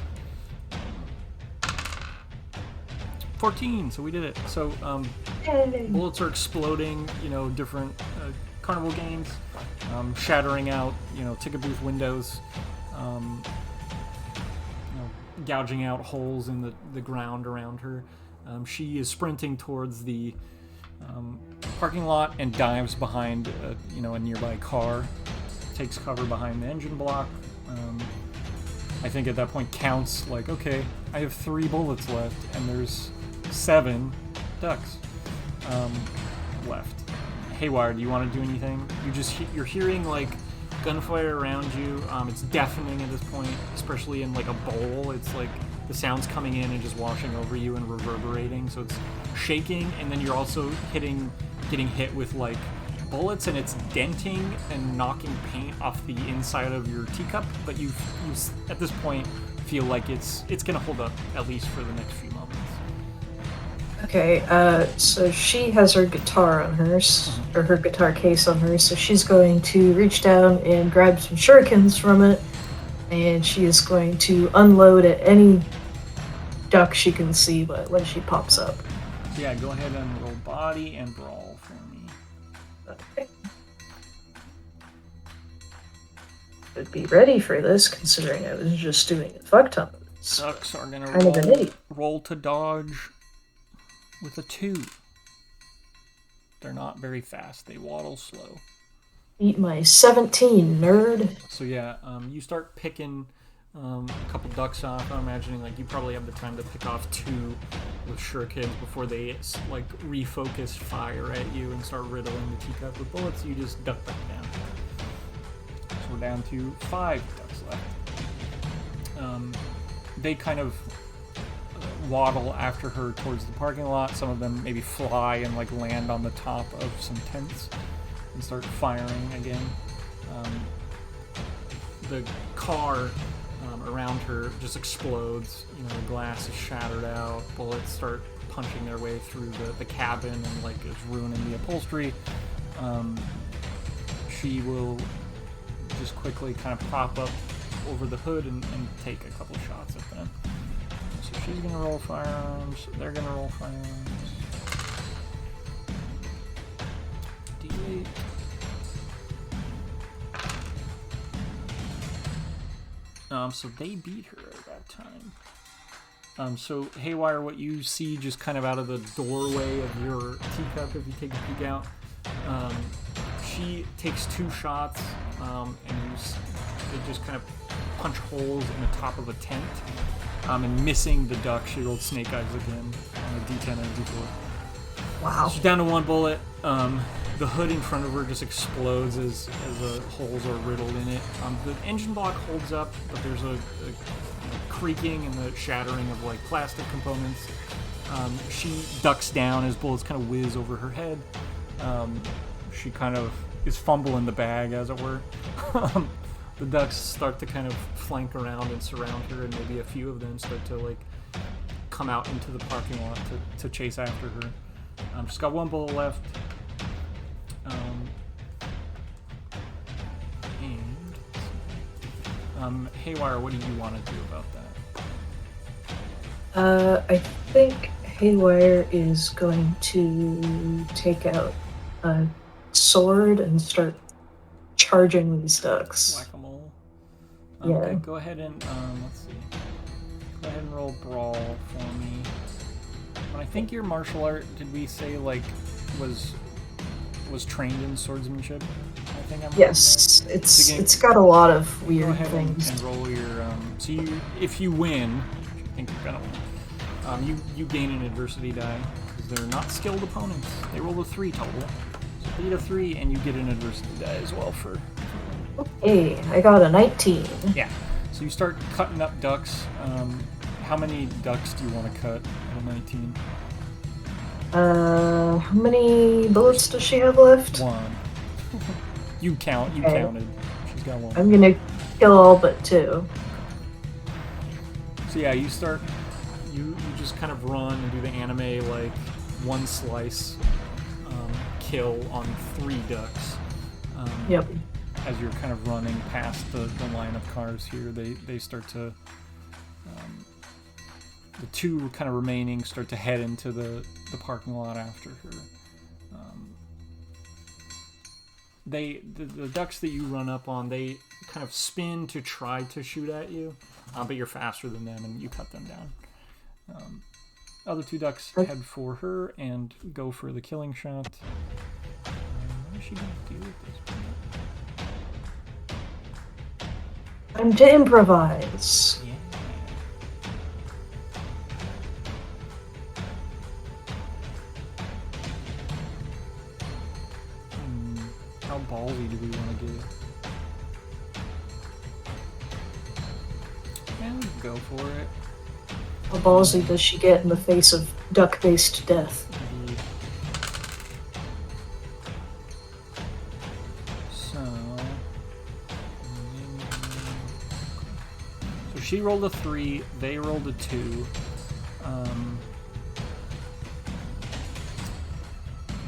14. So we did it. So bullets are exploding. Different carnival games, shattering out ticket booth windows. Gouging out holes in the ground around her. She is sprinting towards the parking lot and dives behind a nearby car, takes cover behind the engine block. I think at that point counts okay, I have 3 bullets left and there's 7 ducks left. Haywire, do you want to do anything? You're hearing gunfire around you. It's deafening at this point, especially in a bowl. It's the sound's coming in and just washing over you and reverberating, so it's shaking, and then you're also getting hit with bullets, and it's denting and knocking paint off the inside of your teacup, but you at this point feel like it's gonna hold up at least for the next few moments. Okay, so she has her guitar on her, or her guitar case on her, so she's going to reach down and grab some shurikens from it, and she is going to unload at any duck she can see when she pops up. Yeah, go ahead and roll body and brawl for me. Okay. Would be ready for this, considering I was just doing a fuck ton of this. Ducks are gonna Kind of an idiot. roll to dodge with a 2. They're not very fast. They waddle slow. Beat my 17, nerd. So yeah, you start picking a couple ducks off. I'm imagining like you probably have the time to pick off 2 with shurikens before they like refocus fire at you and start riddling the teacup with bullets. You just duck back down. So we're down to 5 ducks left. They kind of waddle after her towards the parking lot. Some of them maybe fly and like land on the top of some tents and start firing again. The car around her just explodes. You know, the glass is shattered out. Bullets start punching their way through the cabin and like it's ruining the upholstery. She will just quickly kind of pop up over the hood and take a couple shots at them. So she's gonna roll firearms. They're gonna roll firearms. D8. So they beat her at that time. So Haywire, what you see just kind of out of the doorway of your teacup, if you take a peek out, she takes 2 shots, and they just kind of punch holes in the top of a tent. And missing the duck, she rolled snake eyes again on a D10 and a D4. Wow. She's down to 1 bullet. The hood in front of her just explodes as the holes are riddled in it. The engine block holds up, but there's a creaking and the shattering of like plastic components. She ducks down as bullets kind of whiz over her head. She kind of is fumbling the bag, as it were. The ducks start to kind of flank around and surround her, and maybe a few of them start to like come out into the parking lot to chase after her. She's got 1 bullet left. Haywire, what do you want to do about that? I think Haywire is going to take out a sword and start charging these ducks. Whack-a-mole. Yeah. Okay, go ahead and let's see. Go ahead and roll brawl for me. I think your martial art, did we say like was trained in swordsmanship? I think I'm Yes, it's got a lot of go weird ahead things. and roll your so if you win, which I think you're gonna win, you gain an adversity die because they're not skilled opponents. They roll a 3 total. So beat a 3 and you get an adversity die as well for. Hey, I got a 19. Yeah. So you start cutting up ducks. How many ducks do you want to cut at a 19? How many bullets does she have left? 1. You count. You Okay. counted. She's got 1. I'm gonna kill all but 2. So yeah, you start. You just kind of run and do the anime like 1 slice kill on 3 ducks. Yep. As you're kind of running past the line of cars here, they start to. The 2 kind of remaining start to head into the parking lot after her. The ducks that you run up on, they kind of spin to try to shoot at you, but you're faster than them and you cut them down. Other 2 ducks head for her and go for the killing shot. What is she going to do at this point? Time to improvise. Yeah. How ballsy do we want to get? Yeah, go for it. How ballsy does she get in the face of duck-based death? Indeed. So she rolled a 3, they rolled a 2.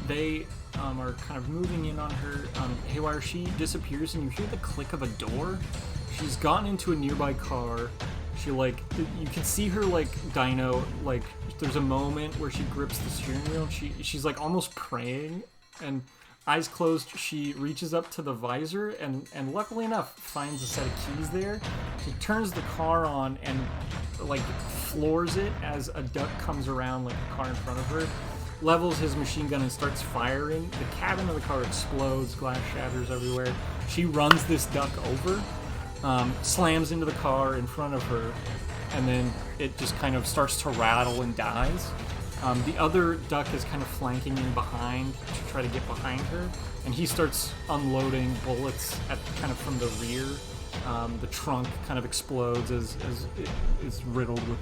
They are kind of moving in on her. Haywire, she disappears and you hear the click of a door. She's gotten into a nearby car. She you can see her dino, there's a moment where she grips the steering wheel and she's almost praying, and eyes closed, she reaches up to the visor and luckily enough finds a set of keys there. She turns the car on and floors it as a duck comes around a car in front of her. levels his machine gun and starts firing. The cabin of the car explodes, glass shatters everywhere. She runs this duck over, slams into the car in front of her, and then it just kind of starts to rattle and dies. The other duck is kind of flanking in behind to try to get behind her, and he starts unloading bullets kind of from the rear. The trunk kind of explodes as it is riddled with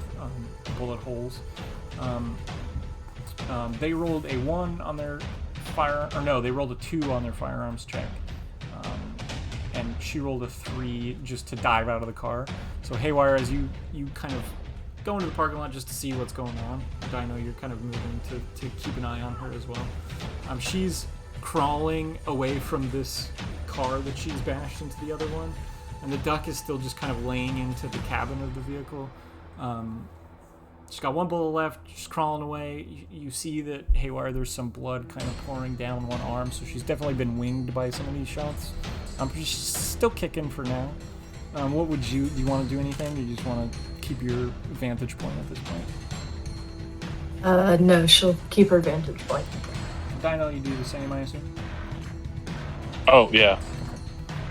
bullet holes. They rolled a 1 on their they rolled a 2 on their firearms check. And she rolled a 3 just to dive out of the car. So Haywire, as you kind of go into the parking lot just to see what's going on. Dino, you're kind of moving to keep an eye on her as well. She's crawling away from this car that she's bashed into the other one, and the duck is still just kind of laying into the cabin of the vehicle. She's got 1 bullet left. She's crawling away. You see that Haywire, there's some blood kind of pouring down one arm, so she's definitely been winged by some of these shots. She's still kicking for now. What would do you want to do anything? Or you just want to keep your vantage point at this point? No, she'll keep her vantage point. Dino, you do the same, I assume? Oh, yeah.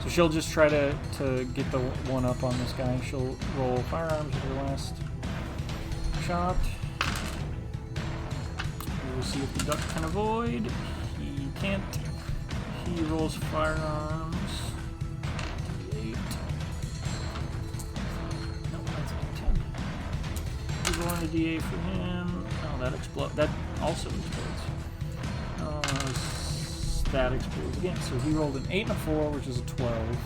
So she'll just try to get the 1 up on this guy. She'll roll firearms with her last shot. We'll see if the duck can avoid. He can't. He rolls firearms. 8. No, that's a 10. He's rolling a D8 for him. Oh, that explodes. That also explodes. That explodes again. So he rolled an 8 and a 4, which is a 12.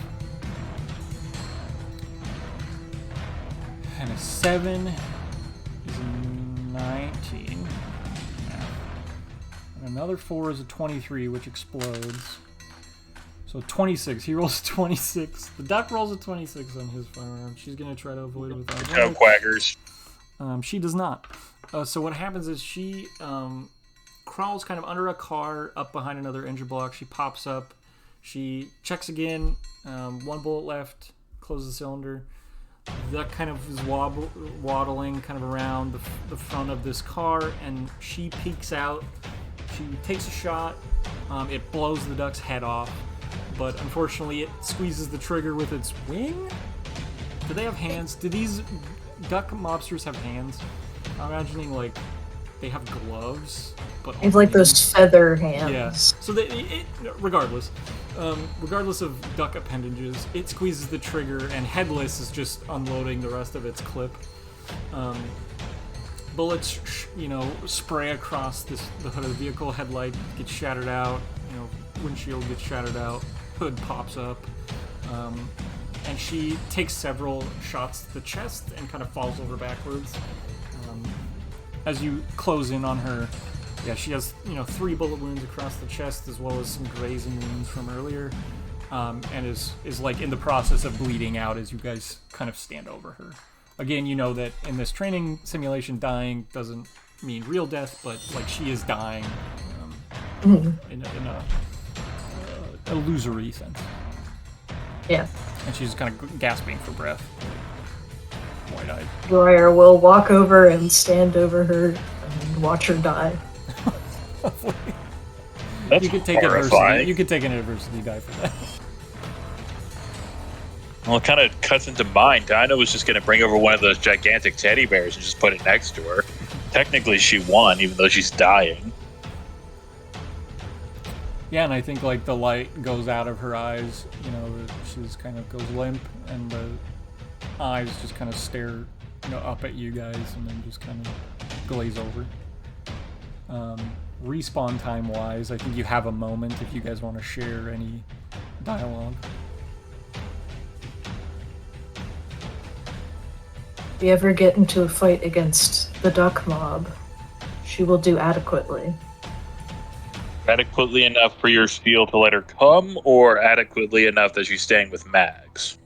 And a 7 is a 19. And another 4 is a 23, which explodes. So 26. He rolls 26. The duck rolls a 26 on his firearm. She's going to try to avoid it with that. No quackers. She does not. So what happens is she crawls kind of under a car up behind another engine block. She pops up. She checks again. 1 bullet left. Closes the cylinder. That kind of is waddling kind of around the front of this car, and she peeks out. She takes a shot. It blows the duck's head off, but unfortunately it squeezes the trigger with its wing. Do they have hands? Do these duck mobsters have hands? I'm imagining like they have gloves, but They have like those feather hands. yeah. So regardless of duck appendages, it squeezes the trigger, and Headless is just unloading the rest of its clip. Bullets, spray across the hood of the vehicle. Headlight gets shattered out. Windshield gets shattered out. Hood pops up, and she takes several shots to the chest and kind of falls over backwards. As you close in on her, yeah, she has 3 bullet wounds across the chest, as well as some grazing wounds from earlier, and is like in the process of bleeding out as you guys kind of stand over her. Again, you know that in this training simulation, dying doesn't mean real death, but like she is dying in a illusory sense. Yeah. And she's kind of gasping for breath. Wide-eyed. Haywire will walk over and stand over her and watch her die. That's you could take horrifying. adversity. You could take an adversity die for that. Well, it kind of cuts into mine. Dinah was just going to bring over one of those gigantic teddy bears and just put it next to her. Technically, she won, even though she's dying. Yeah, and I think like the light goes out of her eyes. She's kind of goes limp, and the eyes just kind of stare, up at you guys, and then just kind of glaze over. Respawn time wise, I think you have a moment if you guys want to share any dialogue. If you ever get into a fight against the duck mob, she will do adequately. Adequately enough for your spiel to let her come, or adequately enough that she's staying with Mags?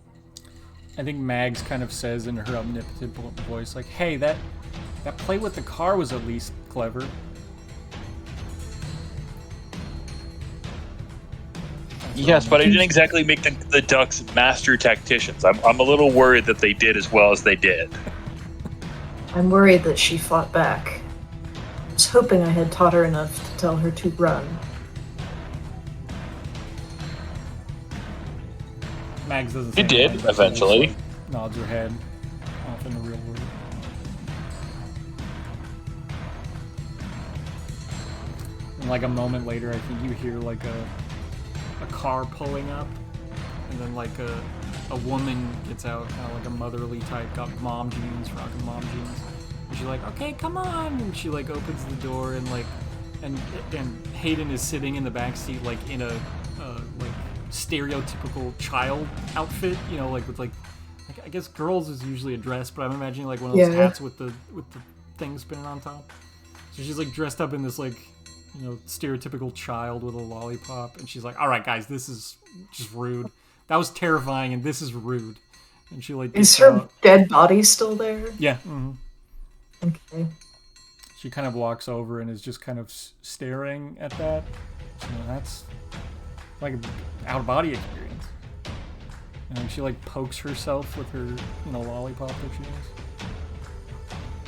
I think Mags kind of says in her omnipotent voice, like, hey, that play with the car was at least clever. Yes, but I didn't exactly make the ducks master tacticians. I'm a little worried that they did as well as they did. I'm worried that she fought back. I was hoping I had taught her enough to tell her to run. Mags doesn't say You did, anything, but she just, eventually. like, nods her head off in the real world. And like a moment later, I think you hear like a car pulling up, and then like a woman gets out, kind of like a motherly type, got mom jeans, rocking mom jeans. And she's like, "Okay, come on!" And she like opens the door, and like, and Hadon is sitting in the back seat, like in a like stereotypical child outfit, you know, like with like I guess girls is usually a dress, but I'm imagining like one of those hats with the thing spinning on top. So she's like dressed up in this like, you know, stereotypical child with a lollipop, and she's like, "All right, guys, this is just rude. That was terrifying, and this is rude." And she like is her dead body still there? Yeah. Okay. She kind of walks over and is just kind of staring at that. You know, that's like an out-of-body experience. And she like pokes herself with her, you know, lollipop that she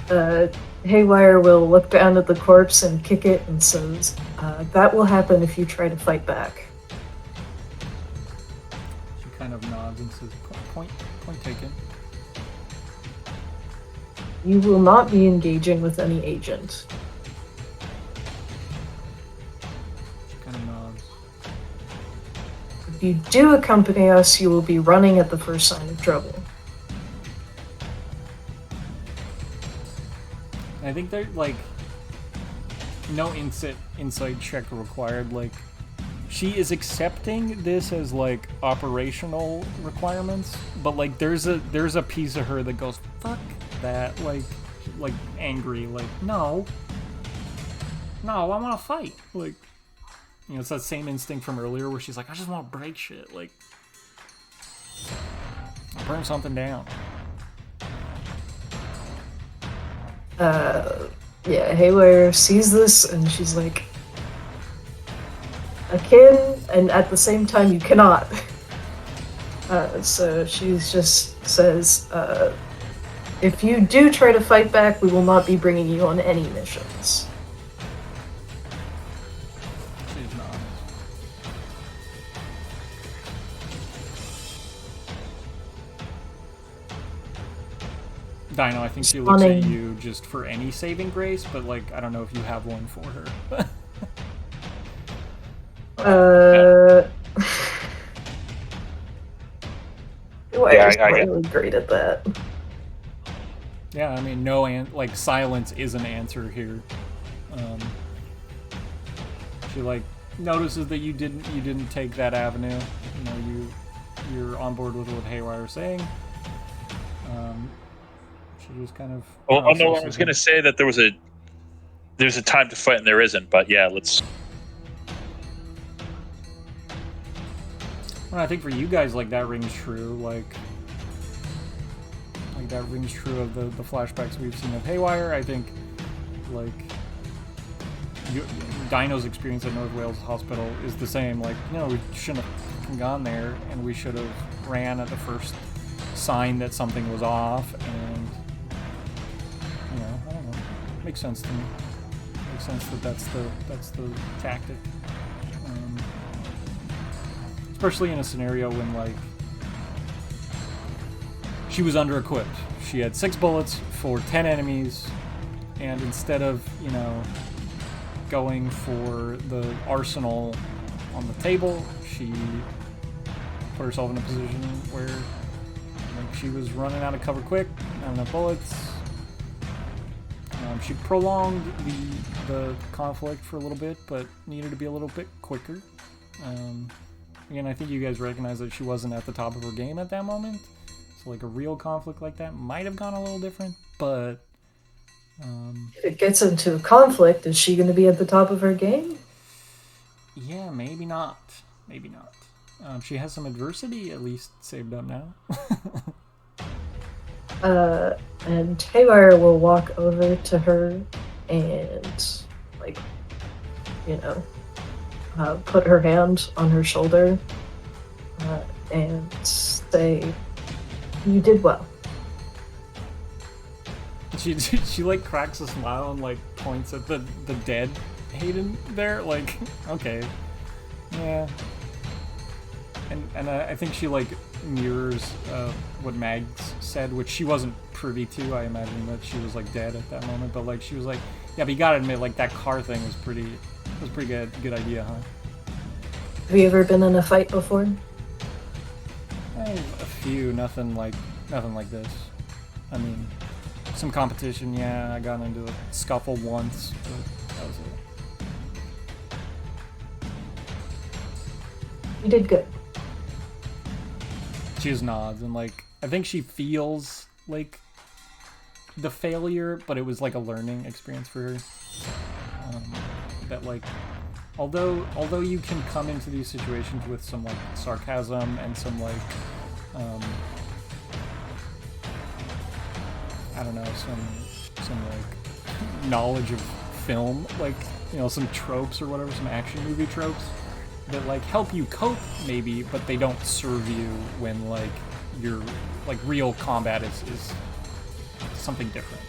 has. Haywire will look down at the corpse and kick it and says, "That will happen if you try to fight back." She kind of nods and says, point taken. You will not be engaging with any agent. She kind of nods. If you do accompany us, you will be running at the first sign of trouble. I think they're like no insight check required. Like she is accepting this as like operational requirements, but like there's a piece of her that goes fuck that, like angry, like no, I want to fight. Like, you know, it's that same instinct from earlier where she's like, I just want to break shit, like burn something down. Yeah, Haywire sees this and she's like, I can, and at the same time you cannot. So she just says, if you do try to fight back, we will not be bringing you on any missions. She's not. Dino, I think she looks at you just for any saving grace, but like I don't know if you have one for her. Haywire not really great at that. Yeah, I mean, like silence is an answer here. She like notices that you didn't take that avenue. You know, you're on board with what Haywire is saying. She just kind of. Well, no, I was going to say that there's a time to fight and there isn't, but yeah, let's. Well, I think for you guys, like that rings true. Like that rings true of the flashbacks we've seen of Haywire. I think, like, Dino's experience at North Wales Hospital is the same. Like, you know, we shouldn't have gone there, and we should have ran at the first sign that something was off. And you know, I don't know. Makes sense to me. Makes sense that that's the tactic. Especially in a scenario when, like, she was under-equipped. She had 6 bullets for 10 enemies, and instead of, you know, going for the arsenal on the table, she put herself in a position where, like, she was running out of cover quick, not enough bullets. She prolonged the conflict for a little bit, but needed to be a little bit quicker. Again, I think you guys recognize that she wasn't at the top of her game at that moment. So, like, a real conflict like that might have gone a little different, but... if it gets into a conflict, is she going to be at the top of her game? Yeah, maybe not. Maybe not. She has some adversity at least saved up now. And Haywire will walk over to her and, like, you know, put her hand on her shoulder and say, "You did well." She like cracks a smile and like points at the dead Hadon there. Like, okay, yeah. And I think she like mirrors what Mags said, which she wasn't privy to. I imagine that she was like dead at that moment, but like she was like, yeah, but you gotta admit, like that car thing was pretty good idea, huh? Have you ever been in a fight before? A few, nothing like this. I mean, some competition, yeah. I got into a scuffle once, but that was it. You did good. She just nods, and like I think she feels like the failure, but it was like a learning experience for her. That like, although you can come into these situations with some like sarcasm and some like, I don't know, some like knowledge of film, like, you know, some tropes or whatever, some action movie tropes that like help you cope maybe, but they don't serve you when like your like real combat is something different.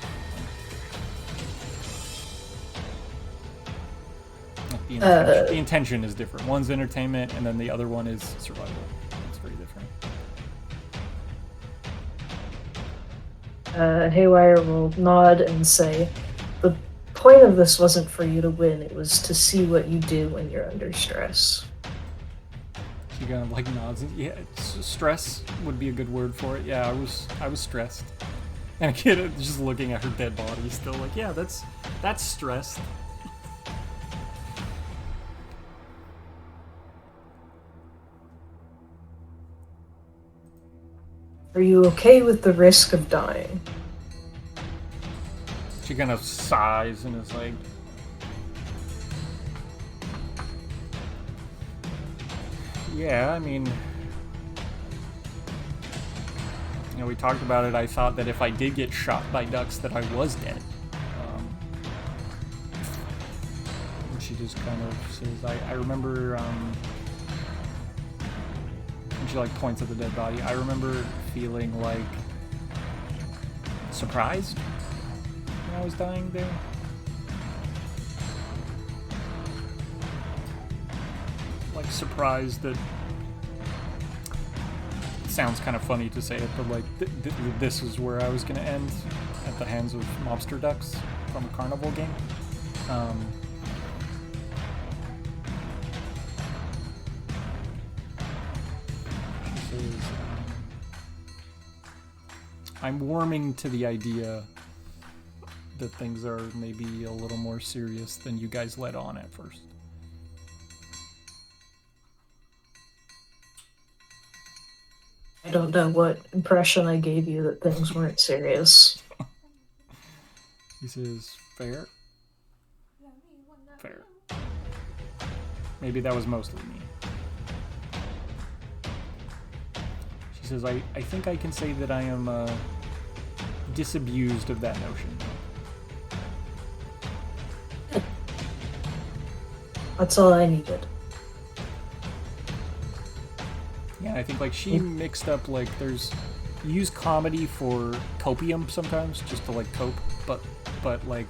Like the intention is different. One's entertainment, and then the other one is survival. It's very different. Haywire will nod and say, the point of this wasn't for you to win, it was to see what you do when you're under stress. She kind of like nods. Yeah, stress would be a good word for it. Yeah, I was stressed. And a kid just looking at her dead body, still like, yeah, that's stressed. Are you okay with the risk of dying? She kind of sighs and is like, yeah, I mean, you know, we talked about it. I thought that if I did get shot by ducks that I was dead. And she just kind of says, I remember, and she like points at the dead body. I remember feeling like surprised when I was dying there. Like surprised that, it sounds kind of funny to say it, but like this is where I was gonna end, at the hands of mobster ducks from a carnival game. She says, I'm warming to the idea that things are maybe a little more serious than you guys let on at first. I don't know what impression I gave you that things weren't serious. He says, fair? Fair. Maybe that was mostly me. She says, I think I can say that I am disabused of that notion. That's all I needed. Yeah, I think like she mixed up like you use comedy for copium sometimes, just to like cope, but like,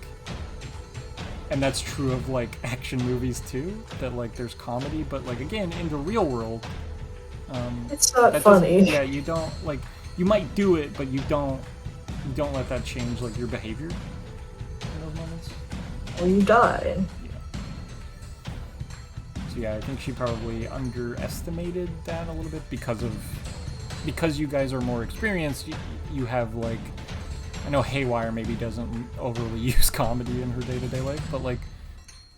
and that's true of like action movies too, that like there's comedy, but like again in the real world, it's not funny. Yeah, you don't like, you might do it, but you don't let that change like your behavior in those moments. Or you die. Yeah, I think she probably underestimated that a little bit because you guys are more experienced. You have like, I know Haywire maybe doesn't overly use comedy in her day-to-day life, but like,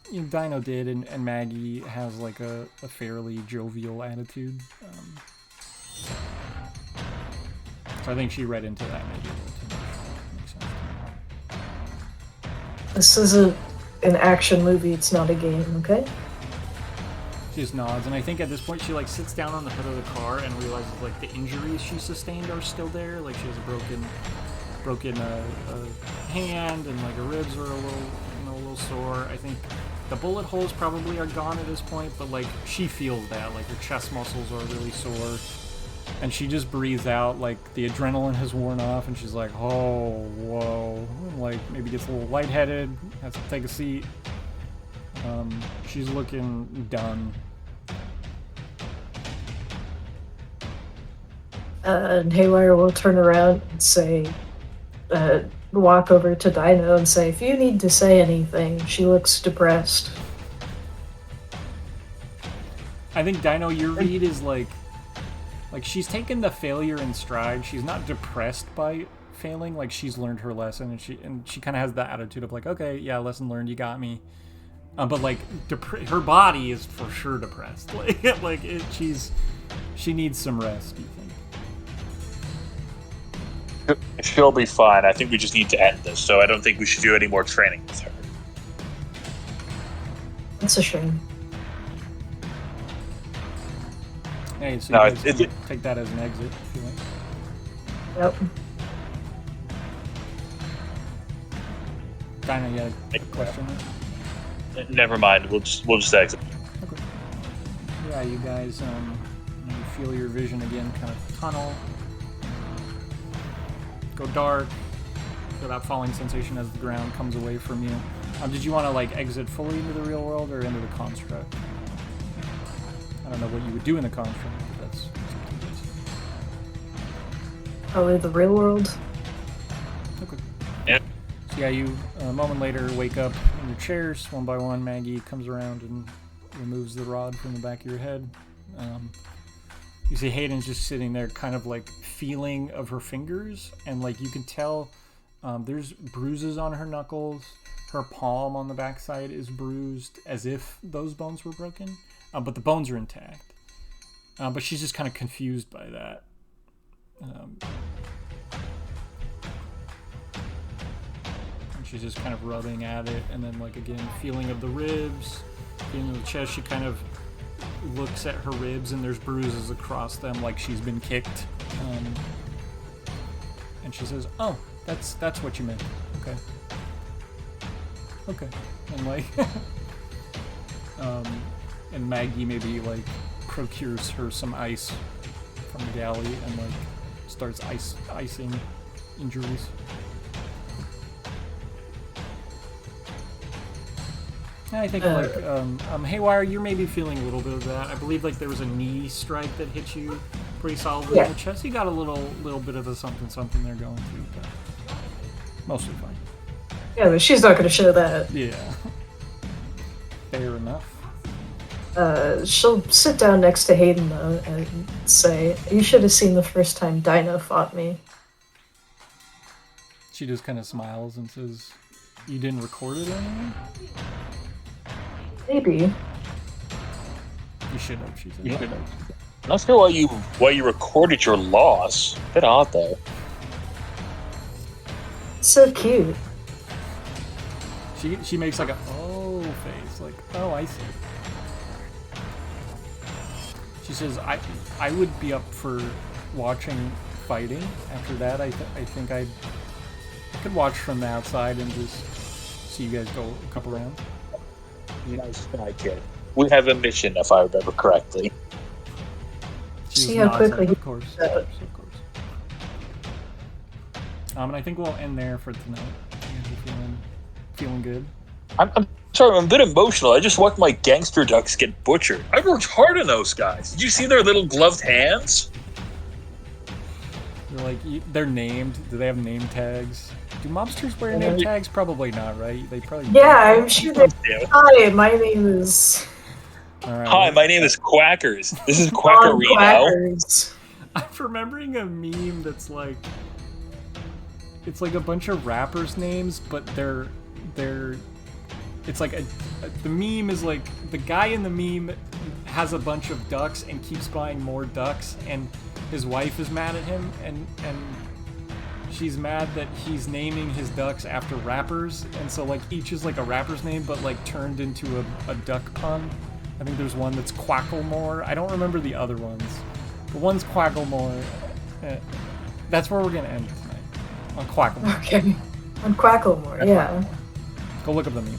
you know, Dino did, and Maggie has like a fairly jovial attitude. So I think she read into that maybe a little too much. Makes sense to me. This isn't an action movie, it's not a game, okay? She just nods, and I think at this point she like sits down on the hood of the car and realizes like the injuries she sustained are still there. Like she has a broken hand, and like her ribs are a little sore. I think the bullet holes probably are gone at this point, but like she feels that like her chest muscles are really sore. And she just breathes out, like the adrenaline has worn off, and she's like, oh, whoa. And, like, maybe gets a little lightheaded, has to take a seat. She's looking done. And Haywire will turn around and say, walk over to Dino and say, if you need to say anything, she looks depressed. I think, Dino, your read is like she's taken the failure in stride. She's not depressed by failing. Like, she's learned her lesson, and she kind of has that attitude of like, okay, yeah, lesson learned, you got me. But like, her body is for sure depressed. She needs some rest. Do you think? She'll be fine. I think we just need to end this, so I don't think we should do any more training with her. It's a shame. Hey, so you guys can take that as an exit if you want. Yep. Dinah, you had a question? Never mind. We'll just exit. Okay. Yeah, you guys, you feel your vision again, kind of tunnel. Go dark. Feel that falling sensation as the ground comes away from you. Did you want to like exit fully into the real world or into the construct? I don't know what you would do in the construct, but that's something else. Probably the real world. Okay. Yeah. So yeah, you a moment later wake up in your chairs. One by one, Maggie comes around and removes the rod from the back of your head. You see Hadon's just sitting there, kind of like feeling of her fingers, and like you can tell there's bruises on her knuckles. Her palm on the backside is bruised, as if those bones were broken, but the bones are intact. But she's just kind of confused by that. And she's just kind of rubbing at it, and then like again, feeling of the ribs, feeling of the chest. She kind of looks at her ribs, and there's bruises across them, like she's been kicked. And she says, "Oh, that's what you meant. Okay." And like, and Maggie maybe like procures her some ice from the galley and like starts icing injuries. I think like Haywire, you're maybe feeling a little bit of that. I believe like there was a knee strike that hit you pretty solidly in the chest. You got a little bit of a something there going through, but mostly fine. Yeah, but she's not going to show that. Yeah. Fair enough. She'll sit down next to Hadon though and say, "You should have seen the first time Dinah fought me." She just kind of smiles and says, "You didn't record it or anything?" Maybe. You should have, she said. Yeah. I'm not sure why you recorded your loss. A bit odd though. So cute. She makes like a oh face, like, oh, I see. She says, I would be up for watching fighting. After that, I think I could watch from the outside and just see you guys go a couple rounds. Nice guy, kid. We have a mission, if I remember correctly. See how quickly of course. And I think we'll end there for tonight. You guys are feeling good. I'm sorry, I'm a bit emotional. I just watched my gangster ducks get butchered. I worked hard on those guys. Did you see their little gloved hands? They're like, they're named. Do they have name tags? Do mobsters wear name tags? Probably not, right? They probably. Yeah, I'm sure they do. Hi, my name is. Right. Hi, my name is Quackers. This is Quackerino. Quackers. I'm remembering a meme that's like, it's like a bunch of rappers' names, but they're. It's like the meme is like the guy in the meme has a bunch of ducks and keeps buying more ducks, and his wife is mad at him, and she's mad that he's naming his ducks after rappers, and so like each is like a rapper's name, but like turned into a duck pun. I think there's one that's Quacklemore. I don't remember the other ones, but one's Quacklemore. That's where we're gonna end tonight, on Quacklemore. Okay, on Quacklemore, yeah. Go look up the meme.